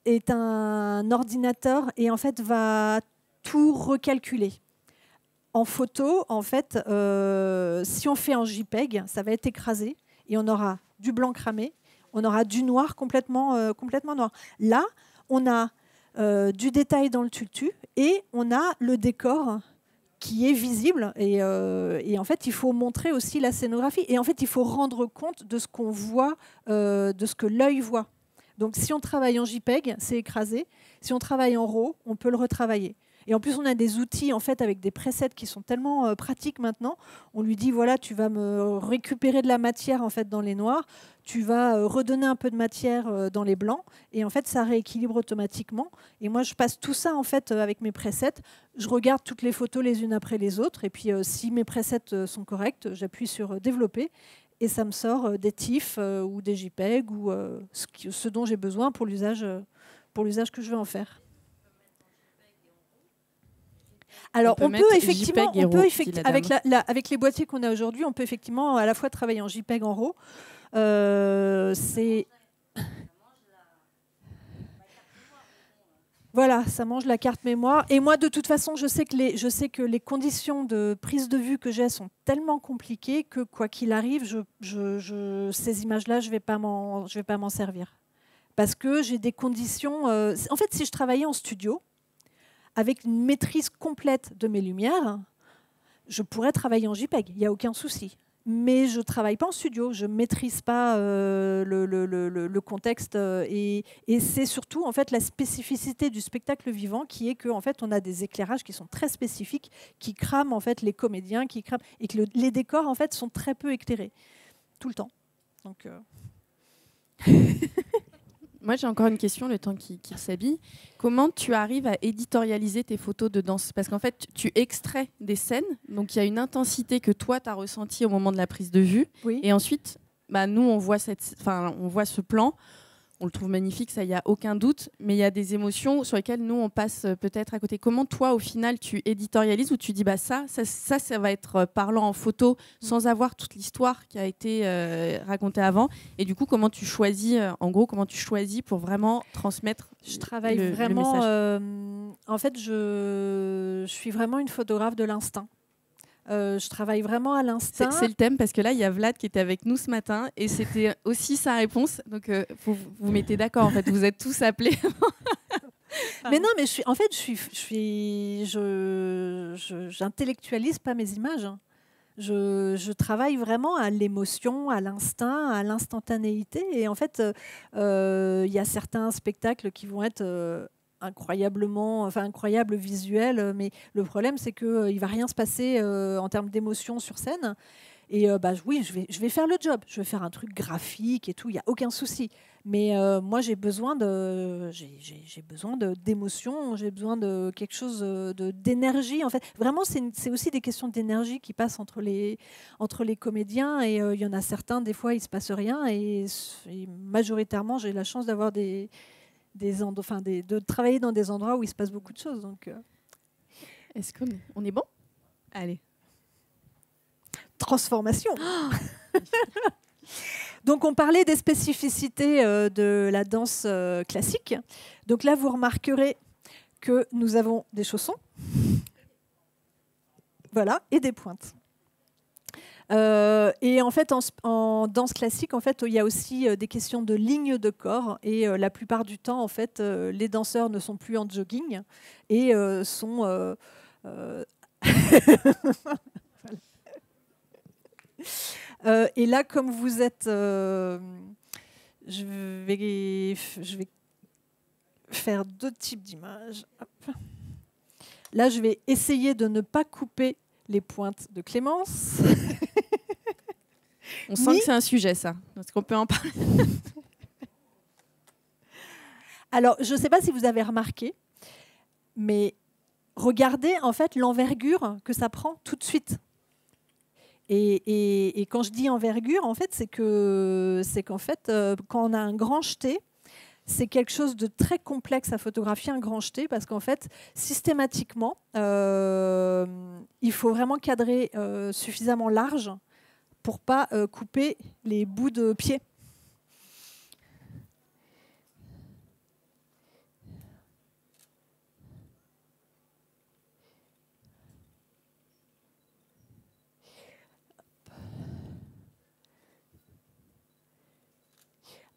Speaker 1: est un ordinateur et en fait va tout recalculer. En photo, en fait, si on fait en JPEG, ça va être écrasé et on aura du blanc cramé, on aura du noir complètement noir. Là, on a du détail dans le tutu et on a le décor qui est visible. Et en fait, il faut montrer aussi la scénographie. Et en fait, il faut rendre compte de ce qu'on voit, de ce que l'œil voit. Donc, si on travaille en JPEG, c'est écrasé. Si on travaille en RAW, on peut le retravailler. Et en plus, on a des outils en fait, avec des presets qui sont tellement pratiques maintenant. On lui dit, voilà, tu vas me récupérer de la matière en fait, dans les noirs, tu vas redonner un peu de matière dans les blancs, et en fait, ça rééquilibre automatiquement. Et moi, je passe tout ça en fait, avec mes presets. Je regarde toutes les photos les unes après les autres, et puis si mes presets sont corrects, j'appuie sur « Développer ». Et ça me sort des TIFF ou des JPEG ou ce dont j'ai besoin pour l'usage que je veux en faire. Alors, on peut effectivement, avec les boîtiers qu'on a aujourd'hui, on peut effectivement à la fois travailler en JPEG en RAW. Voilà, ça mange la carte mémoire. Et moi, de toute façon, je sais que les conditions de prise de vue que j'ai sont tellement compliquées que, quoi qu'il arrive, ces images-là, je vais pas m'en servir. Parce que j'ai des conditions... en fait, si je travaillais en studio, avec une maîtrise complète de mes lumières, je pourrais travailler en JPEG, il n'y a aucun souci. Mais je ne travaille pas en studio, je ne maîtrise pas le contexte. Et c'est surtout en fait, la spécificité du spectacle vivant qui est qu'en fait, on a des éclairages qui sont très spécifiques, qui crament en fait, les comédiens, et que les décors en fait, sont très peu éclairés, tout le temps. Donc,
Speaker 2: Moi, j'ai encore une question, le temps qu'il s'habille. Comment tu arrives à éditorialiser tes photos de danse? Parce qu'en fait, tu extrais des scènes, donc il y a une intensité que toi, tu as ressentie au moment de la prise de vue.
Speaker 1: Oui.
Speaker 2: Et ensuite, nous, on voit ce plan. On le trouve magnifique, ça, il n'y a aucun doute. Mais il y a des émotions sur lesquelles nous, on passe peut-être à côté. Comment toi, au final, tu éditorialises ou tu dis ça va être parlant en photo sans avoir toute l'histoire qui a été racontée avant. Et du coup, comment tu choisis, pour vraiment transmettre
Speaker 1: Je travaille
Speaker 2: le
Speaker 1: vraiment...
Speaker 2: message.
Speaker 1: en fait, je suis vraiment une photographe de l'instinct. Je travaille vraiment à l'instinct.
Speaker 2: C'est le thème parce que là, il y a Vlad qui était avec nous ce matin et c'était aussi sa réponse. Donc, vous mettez d'accord, en fait. Vous êtes tous appelés.
Speaker 1: Mais non, mais j'intellectualise pas mes images. Hein. Je travaille vraiment à l'émotion, à l'instinct, à l'instantanéité. Et en fait, il y a certains spectacles qui vont être incroyables visuels, mais le problème, c'est qu'il ne va rien se passer en termes d'émotion sur scène. Et oui, je vais faire le job. Je vais faire un truc graphique et tout, il n'y a aucun souci. Mais moi, j'ai besoin d'émotion, j'ai besoin de quelque chose d'énergie. En fait, vraiment, c'est aussi des questions d'énergie qui passent entre les comédiens. Et il y en a certains, des fois, il ne se passe rien. Et majoritairement, j'ai la chance d'avoir de travailler dans des endroits où il se passe beaucoup de choses. Donc,
Speaker 2: est-ce qu'on est bon? Allez.
Speaker 1: Transformation. Donc, on parlait des spécificités de la danse classique. Donc là, vous remarquerez que nous avons des chaussons, voilà, et des pointes. Et en fait, en danse classique, en fait, il y a aussi des questions de ligne de corps. Et la plupart du temps, en fait, les danseurs ne sont plus en jogging et sont et là, comme vous êtes, je vais faire deux types d'images. Hop. Là, je vais essayer de ne pas couper les pointes de Clémence.
Speaker 2: On sent que c'est un sujet, ça. Est-ce qu'on peut en parler?
Speaker 1: Alors, je ne sais pas si vous avez remarqué, mais regardez en fait l'envergure que ça prend tout de suite. Et quand je dis envergure, en fait, c'est qu'en fait, quand on a un grand jeté, c'est quelque chose de très complexe à photographier, un grand jeté, parce qu'en fait, systématiquement, il faut vraiment cadrer suffisamment large pour pas couper les bouts de pied.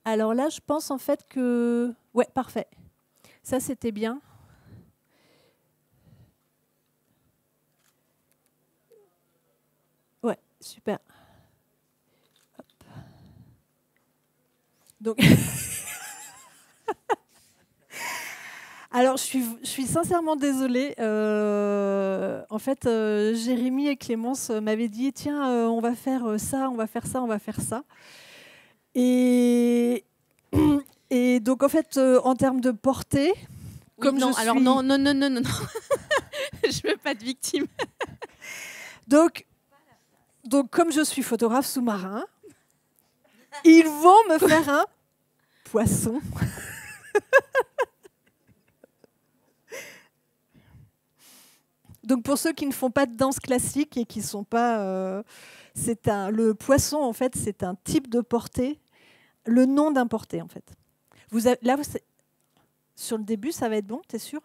Speaker 1: Alors là, je pense en fait que... Ouais, parfait. Ça, c'était bien. Ouais, super. Hop. Donc... Alors, je suis sincèrement désolée. En fait, Jérémy et Clémence m'avaient dit, tiens, on va faire ça, on va faire ça, on va faire ça. Et donc, en fait, en termes de portée,
Speaker 2: oui, comme non, alors non. Je veux pas de victime.
Speaker 1: Donc, comme je suis photographe sous-marin, ils vont me faire un poisson. Donc, pour ceux qui ne font pas de danse classique et qui ne sont pas... le poisson, en fait, c'est un type de portée, le nom d'un porté, en fait. Sur le début, ça va être bon, t'es sûr?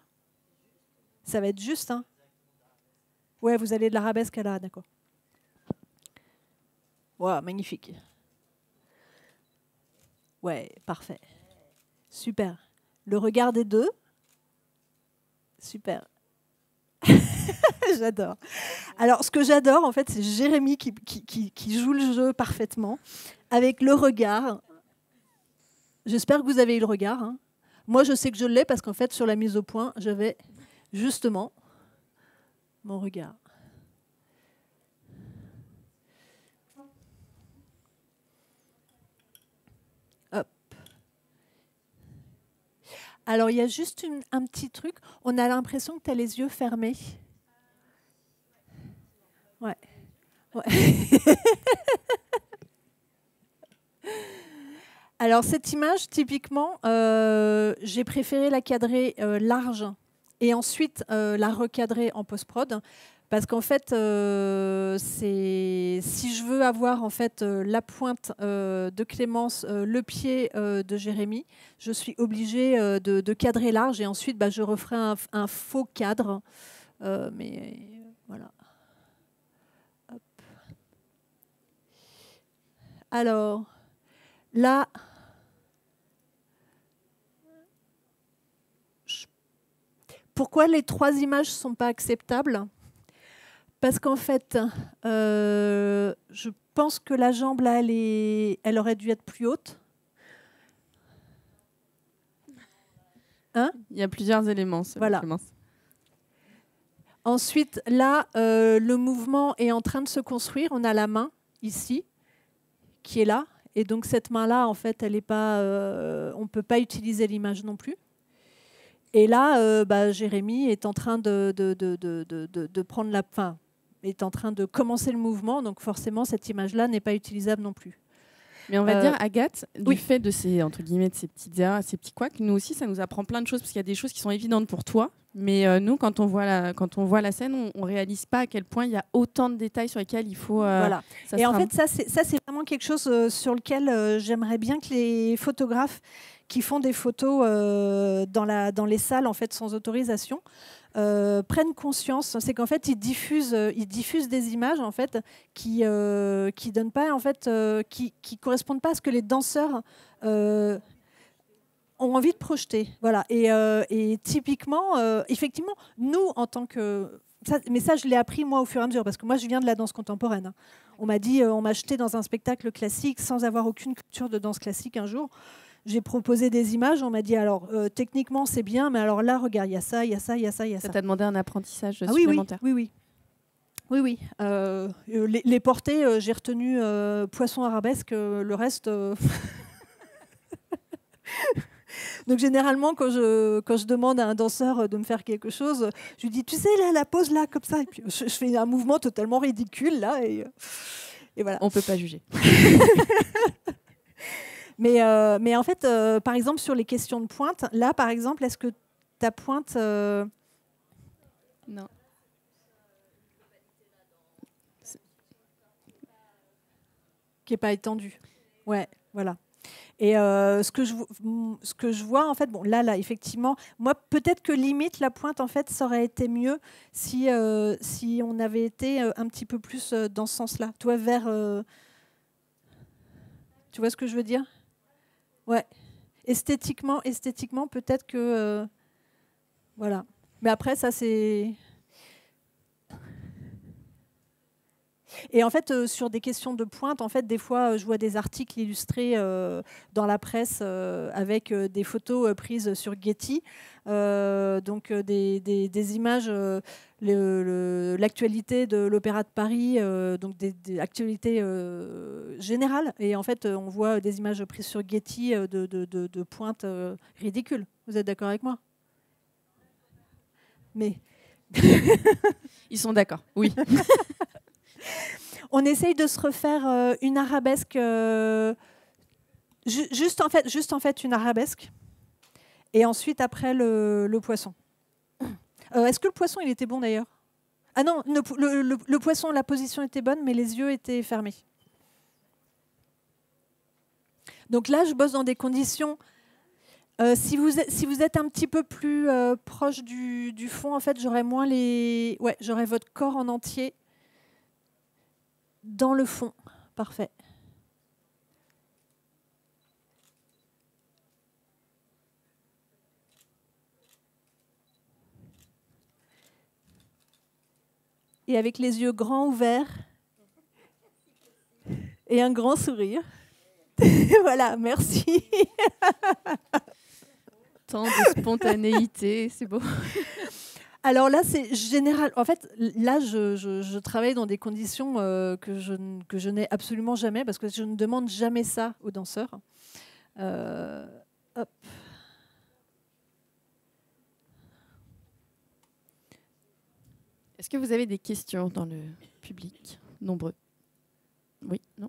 Speaker 1: Ça va être juste, hein? Ouais, vous allez de l'arabesque à là, d'accord. Wow, magnifique. Ouais, parfait. Super. Le regard des deux. Super. J'adore. Alors, ce que j'adore, en fait, c'est Jérémy qui joue le jeu parfaitement, avec le regard. J'espère que vous avez eu le regard. Hein. Moi, je sais que je l'ai parce qu'en fait, sur la mise au point, j'avais justement mon regard. Hop. Alors, il y a juste un petit truc. On a l'impression que tu as les yeux fermés. Ouais. Ouais. Alors, cette image, typiquement, j'ai préféré la cadrer large et ensuite la recadrer en post-prod. Parce qu'en fait, si je veux avoir en fait, la pointe de Clémence, le pied de Jérémy, je suis obligée de cadrer large et ensuite je referai un faux cadre. Mais voilà. Hop. Alors, là, pourquoi les 3 images ne sont pas acceptables ? Parce qu'en fait, je pense que la jambe, là, elle aurait dû être plus haute. Hein ?
Speaker 2: Il y a plusieurs éléments.
Speaker 1: Voilà. Ensuite, là, le mouvement est en train de se construire. On a la main, ici, qui est là. Et donc, cette main-là, en fait, elle est pas, on ne peut pas utiliser l'image non plus. Et là, Jérémy est en train de prendre la... Enfin, est en train de commencer le mouvement, donc forcément cette image-là n'est pas utilisable non plus.
Speaker 2: Mais on va dire, Agathe, du fait de ces, entre guillemets, de ces petites erreurs, ces petits couacs, nous aussi, ça nous apprend plein de choses, parce qu'il y a des choses qui sont évidentes pour toi, mais nous, quand on voit la scène, on ne réalise pas à quel point il y a autant de détails sur lesquels il faut...
Speaker 1: voilà. Et en fait, ça, c'est vraiment quelque chose sur lequel j'aimerais bien que les photographes qui font des photos dans les salles en fait, sans autorisation, prennent conscience, c'est qu'en fait ils diffusent des images en fait qui donnent pas en fait qui correspondent pas à ce que les danseurs ont envie de projeter. Voilà. Et typiquement, effectivement, nous en tant que mais ça je l'ai appris moi au fur et à mesure parce que moi je viens de la danse contemporaine. Hein. On m'a dit, on m'a jeté dans un spectacle classique sans avoir aucune culture de danse classique un jour. J'ai proposé des images, on m'a dit alors techniquement c'est bien, mais alors là regarde, il y a ça, il y a ça, il y a ça, il y a ça.
Speaker 2: Ça t'a demandé un apprentissage supplémentaire.
Speaker 1: Oui. Les portées, j'ai retenu poisson arabesque, le reste. Donc généralement quand je demande à un danseur de me faire quelque chose, je lui dis tu sais là la pose là comme ça, et puis je fais un mouvement totalement ridicule là et voilà.
Speaker 2: On peut pas juger.
Speaker 1: Mais en fait, par exemple, sur les questions de pointe, là, par exemple, est-ce que ta pointe...
Speaker 2: Non.
Speaker 1: Qui n'est pas étendue. Ouais, voilà. Et ce que je vois, en fait, bon, là, effectivement, moi, peut-être que limite, la pointe, en fait, ça aurait été mieux si on avait été un petit peu plus dans ce sens-là. Toi, vers... Tu vois ce que je veux dire ? Ouais. Esthétiquement, peut-être que... voilà. Mais après, ça, c'est... Et en fait, sur des questions de pointe, en fait, des fois, je vois des articles illustrés dans la presse avec des photos prises sur Getty, donc des images, l'actualité de l'Opéra de Paris, donc des actualités générales. Et en fait, on voit des images prises sur Getty de pointe ridicules. Vous êtes d'accord avec moi ? Mais...
Speaker 2: Ils sont d'accord, oui.
Speaker 1: On essaye de se refaire une arabesque, juste en fait une arabesque, et ensuite après le poisson. Est-ce que le poisson il était bon d'ailleurs ? Ah non, le poisson, la position était bonne, mais les yeux étaient fermés. Donc là, je bosse dans des conditions. Si vous êtes un petit peu plus proche du fond, en fait, j'aurais votre corps en entier. Dans le fond, parfait. Et avec les yeux grands ouverts et un grand sourire. Voilà, merci.
Speaker 2: Tant de spontanéité, c'est beau.
Speaker 1: Alors là, c'est général. En fait, là, je travaille dans des conditions que je n'ai absolument jamais, parce que je ne demande jamais ça aux danseurs. Hop.
Speaker 2: Est-ce que vous avez des questions dans le public? Nombreux. Oui, non?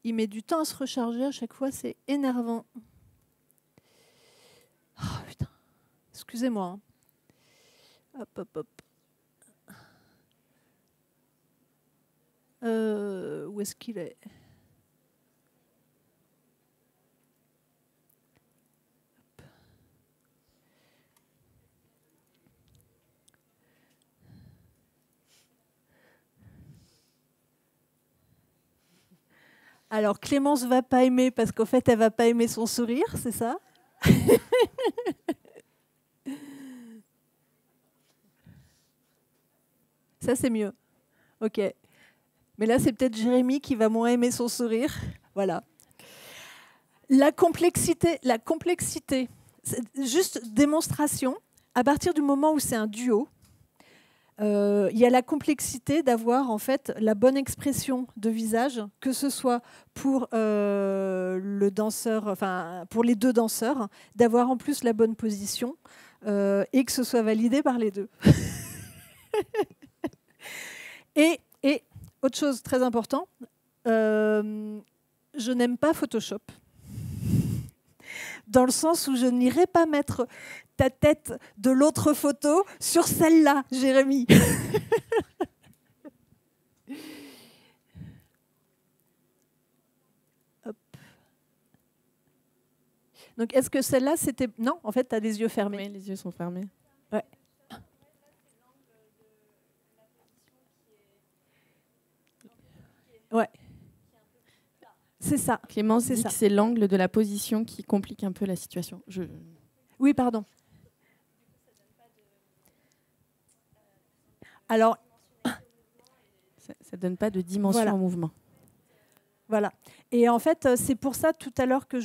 Speaker 1: Il met du temps à se recharger à chaque fois, c'est énervant. Oh, putain. Excusez-moi. Hein. Hop, hop, hop. Où est-ce qu'il est? Hop. Alors Clémence va pas aimer parce qu'en fait elle va pas aimer son sourire, c'est ça? Ça c'est mieux. Ok. Mais là c'est peut-être Jérémy qui va moins aimer son sourire. Voilà. La complexité, c'est juste démonstration. À partir du moment où c'est un duo, il y a la complexité d'avoir en fait la bonne expression de visage, que ce soit pour le danseur, enfin pour les deux danseurs, d'avoir en plus la bonne position et que ce soit validé par les deux. et autre chose très important, je n'aime pas Photoshop. Dans le sens où je n'irai pas mettre ta tête de l'autre photo sur celle-là, Jérémy. Hop. Donc, est-ce que celle-là, c'était... Non, en fait, tu as les yeux fermés.
Speaker 2: Oui, les yeux sont fermés.
Speaker 1: Ouais. Ouais. C'est ça.
Speaker 2: Clémence dit que c'est l'angle de la position qui complique un peu la situation.
Speaker 1: Oui, pardon. Alors,
Speaker 2: ça ne donne pas de dimension
Speaker 1: voilà.
Speaker 2: au mouvement.
Speaker 1: Voilà. Et en fait, c'est pour ça tout à l'heure que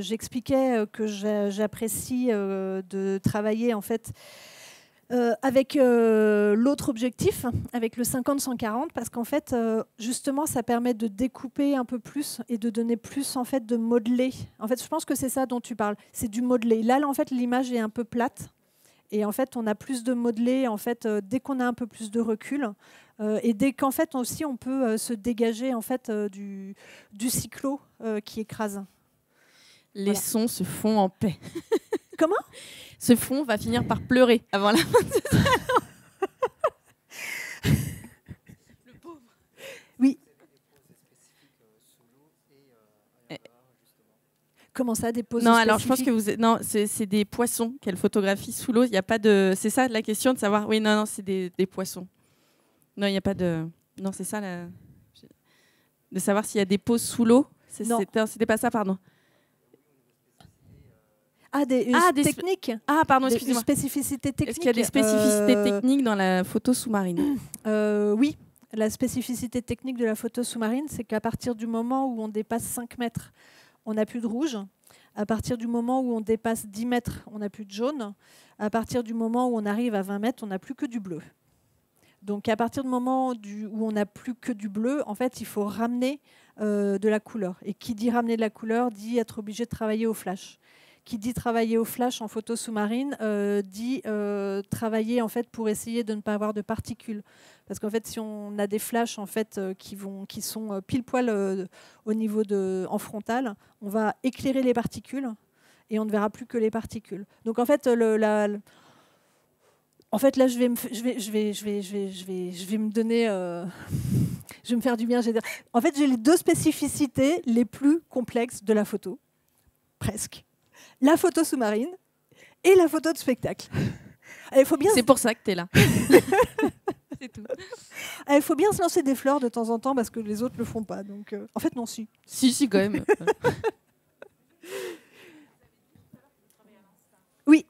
Speaker 1: j'expliquais que j'apprécie de travailler en fait avec l'autre objectif, avec le 50-140, parce qu'en fait, justement, ça permet de découper un peu plus et de donner plus, en fait, de modeler. En fait, je pense que c'est ça dont tu parles, c'est du modeler. Là, en fait, l'image est un peu plate, et en fait, on a plus de modelé, en fait, dès qu'on a un peu plus de recul, et dès qu'en fait, aussi, on peut se dégager, en fait, du cyclo qui écrase.
Speaker 2: Les sons se font en paix.
Speaker 1: Comment ?
Speaker 2: Ce fond va finir par pleurer avant la fin de cette Le pauvre.
Speaker 1: Oui. Comment ça, des poses
Speaker 2: Non,
Speaker 1: spécifiques ?
Speaker 2: alors je pense que non, c'est des poissons qu'elle photographie sous l'eau. Il y a pas de. C'est ça la question de savoir. Oui, non, c'est des poissons. Non, il n'y a pas de. Non, c'est ça de savoir s'il y a des poses sous l'eau. C'était pas ça, pardon.
Speaker 1: Des techniques.
Speaker 2: Ah, pardon, excusez-moi.
Speaker 1: Des spécificités techniques.
Speaker 2: Est-ce qu'il y a des spécificités techniques dans la photo sous-marine ?
Speaker 1: Oui. La spécificité technique de la photo sous-marine, c'est qu'à partir du moment où on dépasse 5 mètres, on n'a plus de rouge. À partir du moment où on dépasse 10 mètres, on n'a plus de jaune. À partir du moment où on arrive à 20 mètres, on n'a plus que du bleu. Donc à partir du moment où on n'a plus que du bleu, en fait, il faut ramener de la couleur. Et qui dit ramener de la couleur dit être obligé de travailler au flash. Qui dit travailler au flash en photo sous-marine dit travailler en fait pour essayer de ne pas avoir de particules. Parce qu'en fait, si on a des flashs en fait qui sont pile poil au niveau en frontal, on va éclairer les particules et on ne verra plus que les particules. Donc en fait, en fait là, je vais me donner, je vais me faire du bien. En fait, j'ai les deux spécificités les plus complexes de la photo, presque. La photo sous-marine et la photo de spectacle.
Speaker 2: C'est pour ça que tu es là. C'est tout.
Speaker 1: Il faut bien se lancer des fleurs de temps en temps parce que les autres ne le font pas. Donc, en fait, non, si.
Speaker 2: Si, quand même.
Speaker 1: Oui.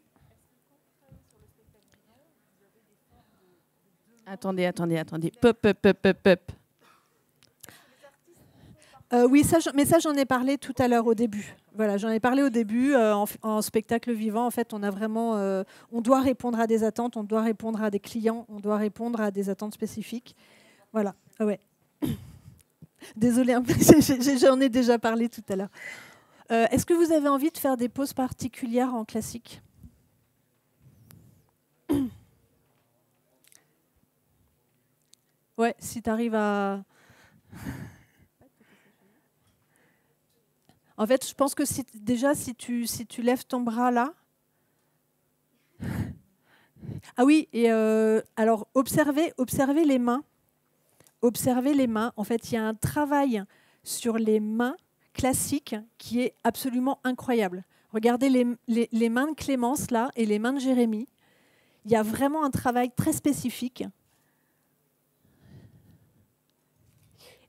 Speaker 2: Attendez. Pop.
Speaker 1: Oui, mais ça, j'en ai parlé tout à l'heure au début. Voilà, j'en ai parlé au début. En spectacle vivant, en fait, on a vraiment, on doit répondre à des attentes, on doit répondre à des clients, on doit répondre à des attentes spécifiques. Voilà. Ah ouais. Désolée, j'en ai déjà parlé tout à l'heure. Est-ce que vous avez envie de faire des poses particulières en classique ? Ouais, si tu arrives à... En fait, je pense que déjà, si tu lèves ton bras là... Ah oui, et alors, observez les mains. Observez les mains. En fait, il y a un travail sur les mains classiques qui est absolument incroyable. Regardez les mains de Clémence là et les mains de Jérémy. Il y a vraiment un travail très spécifique.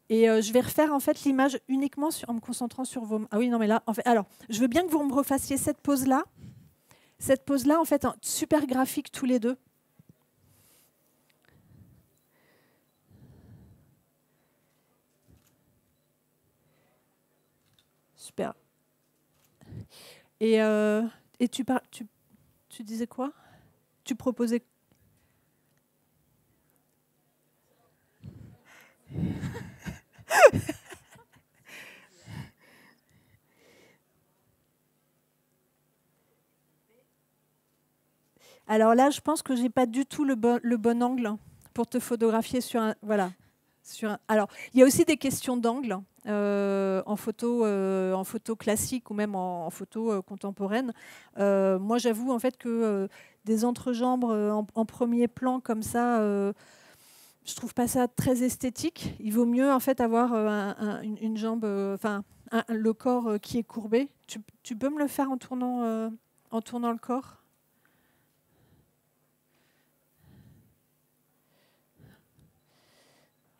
Speaker 1: Et je vais refaire en fait l'image uniquement en me concentrant sur vos mains. Ah oui, non mais là, en fait, alors, je veux bien que vous me refassiez cette pose-là. Cette pose-là, en fait, super graphique tous les deux. Super. Et tu disais quoi? Tu proposais... Alors là, je pense que j'ai pas du tout le bon angle pour te photographier sur un... Voilà. Alors, il y a aussi des questions d'angle en photo classique ou même en photo contemporaine. Moi, j'avoue en fait que des entrejambes en premier plan comme ça, je trouve pas ça très esthétique. Il vaut mieux en fait avoir une jambe, le corps qui est courbé. Tu peux me le faire en tournant le corps?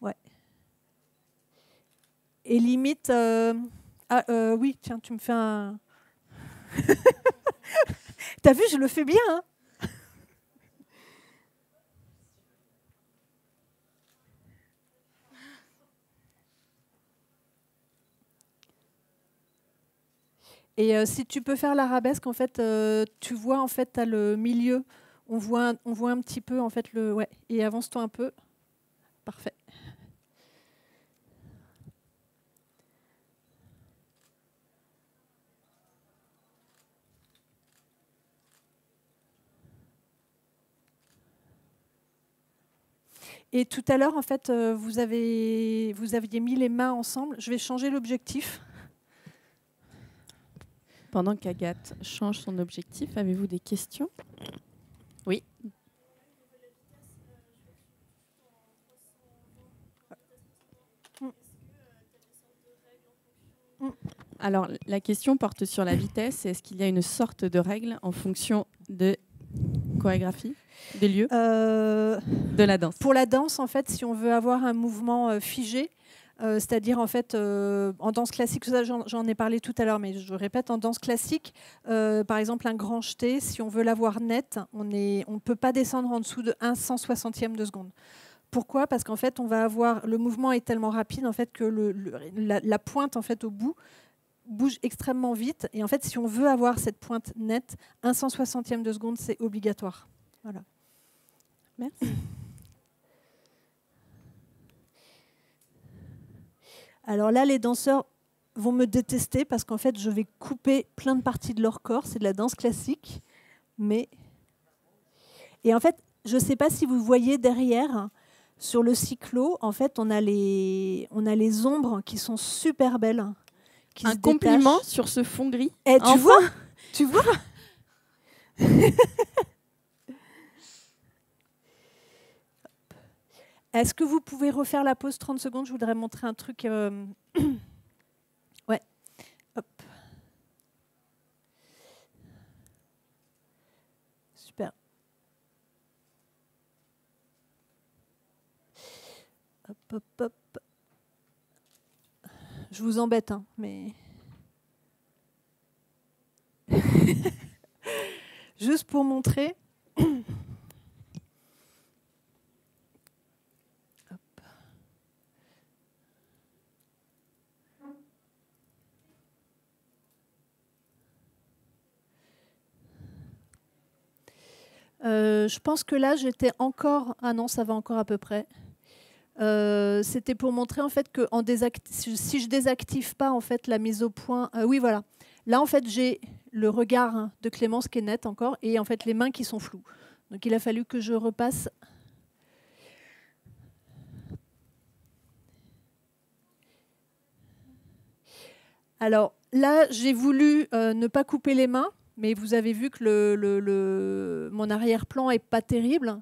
Speaker 1: Ouais. Et limite, oui, tiens, tu me fais un... T'as vu, je le fais bien, hein. Et si tu peux faire l'arabesque, en fait, tu vois, en fait, tu as le milieu. On voit un petit peu, en fait, le... Ouais, et avance-toi un peu. Parfait. Et tout à l'heure, en fait, vous aviez mis les mains ensemble. Je vais changer l'objectif.
Speaker 2: Pendant qu'Agathe change son objectif, avez-vous des questions? Oui. Alors, la question porte sur la vitesse. Est-ce qu'il y a une sorte de règle en fonction de chorégraphie, des lieux, de la danse?
Speaker 1: Pour la danse, en fait, si on veut avoir un mouvement figé, c'est-à-dire en fait en danse classique, j'en ai parlé tout à l'heure, mais je répète, en danse classique, par exemple un grand jeté, si on veut l'avoir net, on ne peut pas descendre en dessous de 1/160e de seconde. Pourquoi? Parce qu'en fait, on va avoir le mouvement est tellement rapide en fait que la pointe en fait au bout bouge extrêmement vite. Et en fait, si on veut avoir cette pointe nette, 1/160e de seconde, c'est obligatoire. Voilà.
Speaker 2: Merci.
Speaker 1: Alors là, les danseurs vont me détester parce qu'en fait, je vais couper plein de parties de leur corps. C'est de la danse classique. Et en fait, je ne sais pas si vous voyez derrière, sur le cyclo, en fait, on a les ombres qui sont super belles.
Speaker 2: Un compliment sur ce fond gris.
Speaker 1: Et tu vois, Est-ce que vous pouvez refaire la pause 30 secondes? Je voudrais montrer un truc. Ouais. Hop. Super. Hop, hop, hop. Je vous embête, hein, mais... Juste pour montrer... Je pense que là, j'étais encore... Ah non, ça va encore à peu près. C'était pour montrer en fait que si je désactive pas en fait la mise au point... oui, voilà. Là, en fait, j'ai le regard de Clémence qui est net encore et en fait les mains qui sont floues. Donc, il a fallu que je repasse... Alors là, j'ai voulu ne pas couper les mains, mais vous avez vu que mon arrière-plan est pas terrible.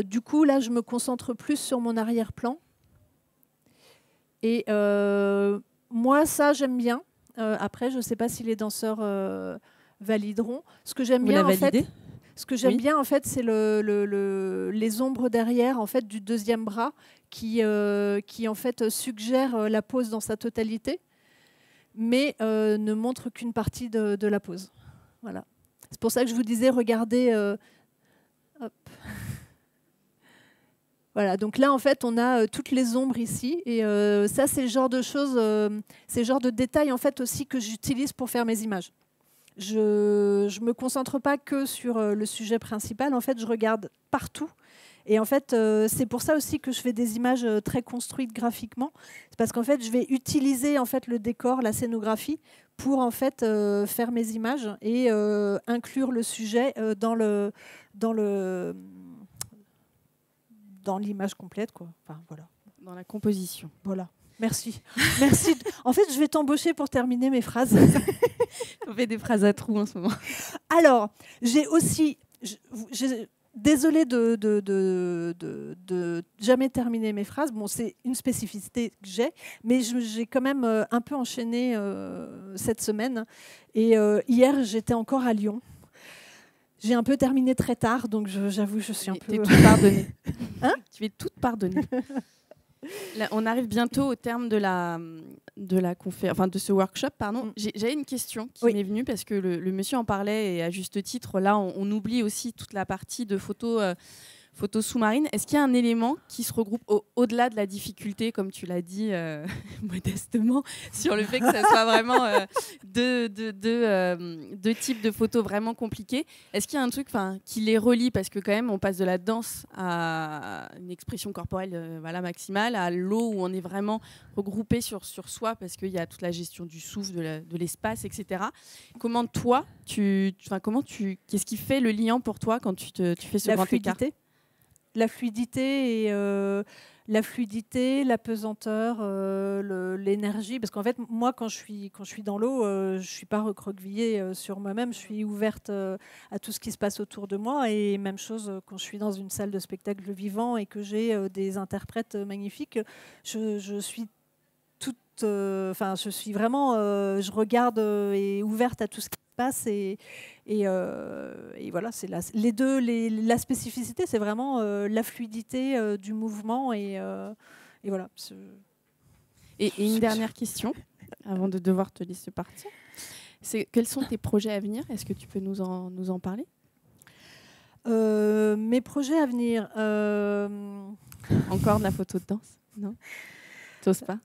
Speaker 1: Du coup, là, je me concentre plus sur mon arrière-plan. Et moi, ça, j'aime bien. Après, je ne sais pas si les danseurs valideront. Ce que j'aime bien, en fait, c'est les ombres derrière, en fait, du deuxième bras qui en fait suggère la pose dans sa totalité, mais ne montre qu'une partie de la pose. Voilà. C'est pour ça que je vous disais, regardez. Hop. Voilà, donc là, en fait, on a toutes les ombres ici. Et ça, c'est le genre de choses, c'est le genre de détails, en fait, aussi que j'utilise pour faire mes images. Je ne me concentre pas que sur le sujet principal. En fait, je regarde partout. Et en fait, c'est pour ça aussi que je fais des images très construites graphiquement. C'est parce qu'en fait, je vais utiliser en fait, le décor, la scénographie, pour en fait, faire mes images et inclure le sujet dans l'image complète, quoi. Enfin, voilà.
Speaker 2: Dans la composition.
Speaker 1: Voilà. Merci. Merci. En fait, je vais t'embaucher pour terminer mes phrases.
Speaker 2: On fait des phrases à trous en ce moment.
Speaker 1: Alors, j'ai aussi... Désolée de jamais terminer mes phrases. Bon, c'est une spécificité que j'ai, mais j'ai quand même un peu enchaîné cette semaine. Et hier, j'étais encore à Lyon. J'ai un peu terminé très tard, donc j'avoue, je suis un peu...
Speaker 2: Tu es toute pardonnée.
Speaker 1: Hein ?
Speaker 2: Tu es toute pardonnée. Là, on arrive bientôt au terme de ce workshop. Pardon. J'avais une question qui m'est venue parce que le monsieur en parlait et à juste titre, là, on oublie aussi toute la partie de photos sous-marines. Est-ce qu'il y a un élément qui se regroupe au-delà de la difficulté, comme tu l'as dit modestement, sur le fait que ça soit vraiment deux types de photos vraiment compliquées? Est-ce qu'il y a un truc qui les relie, parce que quand même on passe de la danse à une expression corporelle maximale, à l'eau où on est vraiment regroupé sur soi, parce qu'il y a toute la gestion du souffle, de l'espace, etc. Comment toi, qu'est-ce qui fait le liant pour toi quand tu fais ce grand écart?
Speaker 1: La fluidité et la pesanteur, l'énergie. Parce qu'en fait, moi, quand je suis dans l'eau, je ne suis pas recroquevillée sur moi-même. Je suis ouverte à tout ce qui se passe autour de moi. Et même chose quand je suis dans une salle de spectacle vivant et que j'ai des interprètes magnifiques. Je suis toute... je suis vraiment... je regarde et ouverte à tout ce qui se passe et voilà, c'est la spécificité, c'est vraiment la fluidité du mouvement et voilà.
Speaker 2: Et une dernière question, avant de devoir te laisser partir, c'est quels sont tes projets à venir? Est-ce que tu peux nous en parler?
Speaker 1: Mes projets à venir...
Speaker 2: Encore de la photo de danse? Non? T'oses pas?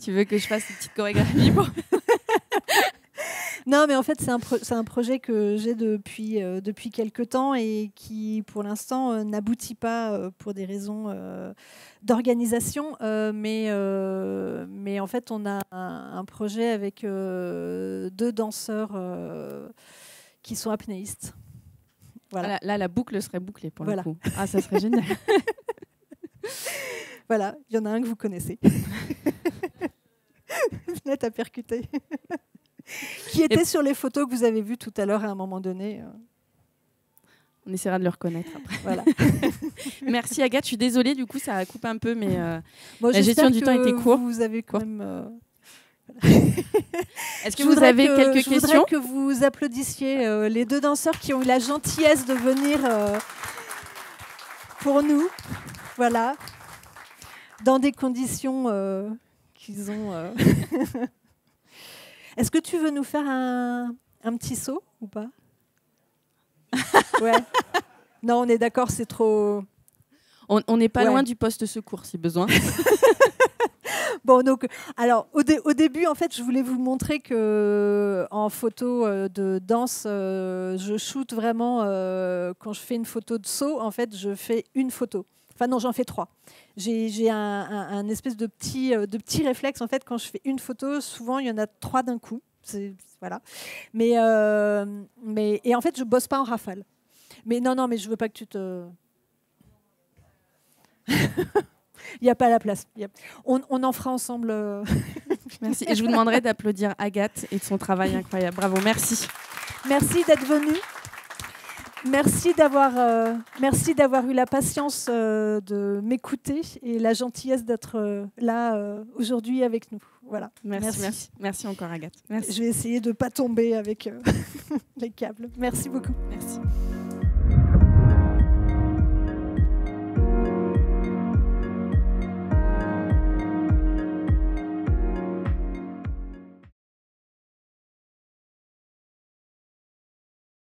Speaker 2: Tu veux que je fasse une petite chorégraphie pour...
Speaker 1: Non, mais en fait, c'est un projet que j'ai depuis quelques temps et qui, pour l'instant, n'aboutit pas pour des raisons d'organisation. Mais en fait, on a un projet avec 2 danseurs qui sont apnéistes. Voilà.
Speaker 2: Là, la boucle serait bouclée pour le coup. Ah, ça serait génial.
Speaker 1: Voilà, il y en a un que vous connaissez. Net à percuter. Qui était sur les photos que vous avez vues tout à l'heure à un moment donné.
Speaker 2: On essaiera de le reconnaître après.
Speaker 1: Voilà.
Speaker 2: Merci Agathe, je suis désolée, du coup ça coupe un peu, mais
Speaker 1: la gestion du temps était courte.
Speaker 2: Vous
Speaker 1: avez quand même...
Speaker 2: Est-ce que vous avez quelques questions?
Speaker 1: Je voudrais que vous applaudissiez les 2 danseurs qui ont eu la gentillesse de venir pour nous. Voilà. Dans des conditions qu'ils ont... Est-ce que tu veux nous faire un petit saut ou pas? Ouais. Non, on est d'accord, c'est trop...
Speaker 2: On n'est pas loin du poste secours, si besoin.
Speaker 1: Bon, donc, alors, au début, en fait, je voulais vous montrer que en photo de danse, je shoote vraiment, quand je fais une photo de saut, en fait, je fais une photo. Enfin non, j'en fais 3. J'ai un espèce de petit réflexe. En fait, quand je fais une photo, souvent, il y en a 3 d'un coup. Voilà. Et en fait, je ne bosse pas en rafale. Mais non, mais je ne veux pas que tu te... Il n'y a pas la place. On en fera ensemble
Speaker 2: Merci. Et je vous demanderai d'applaudir Agathe et de son travail incroyable. Bravo, merci.
Speaker 1: Merci d'être venu. Merci d'avoir eu la patience de m'écouter et la gentillesse d'être là aujourd'hui avec nous. Voilà.
Speaker 2: Merci encore, Agathe. Merci.
Speaker 1: Je vais essayer de ne pas tomber avec les câbles. Merci beaucoup.
Speaker 2: Merci.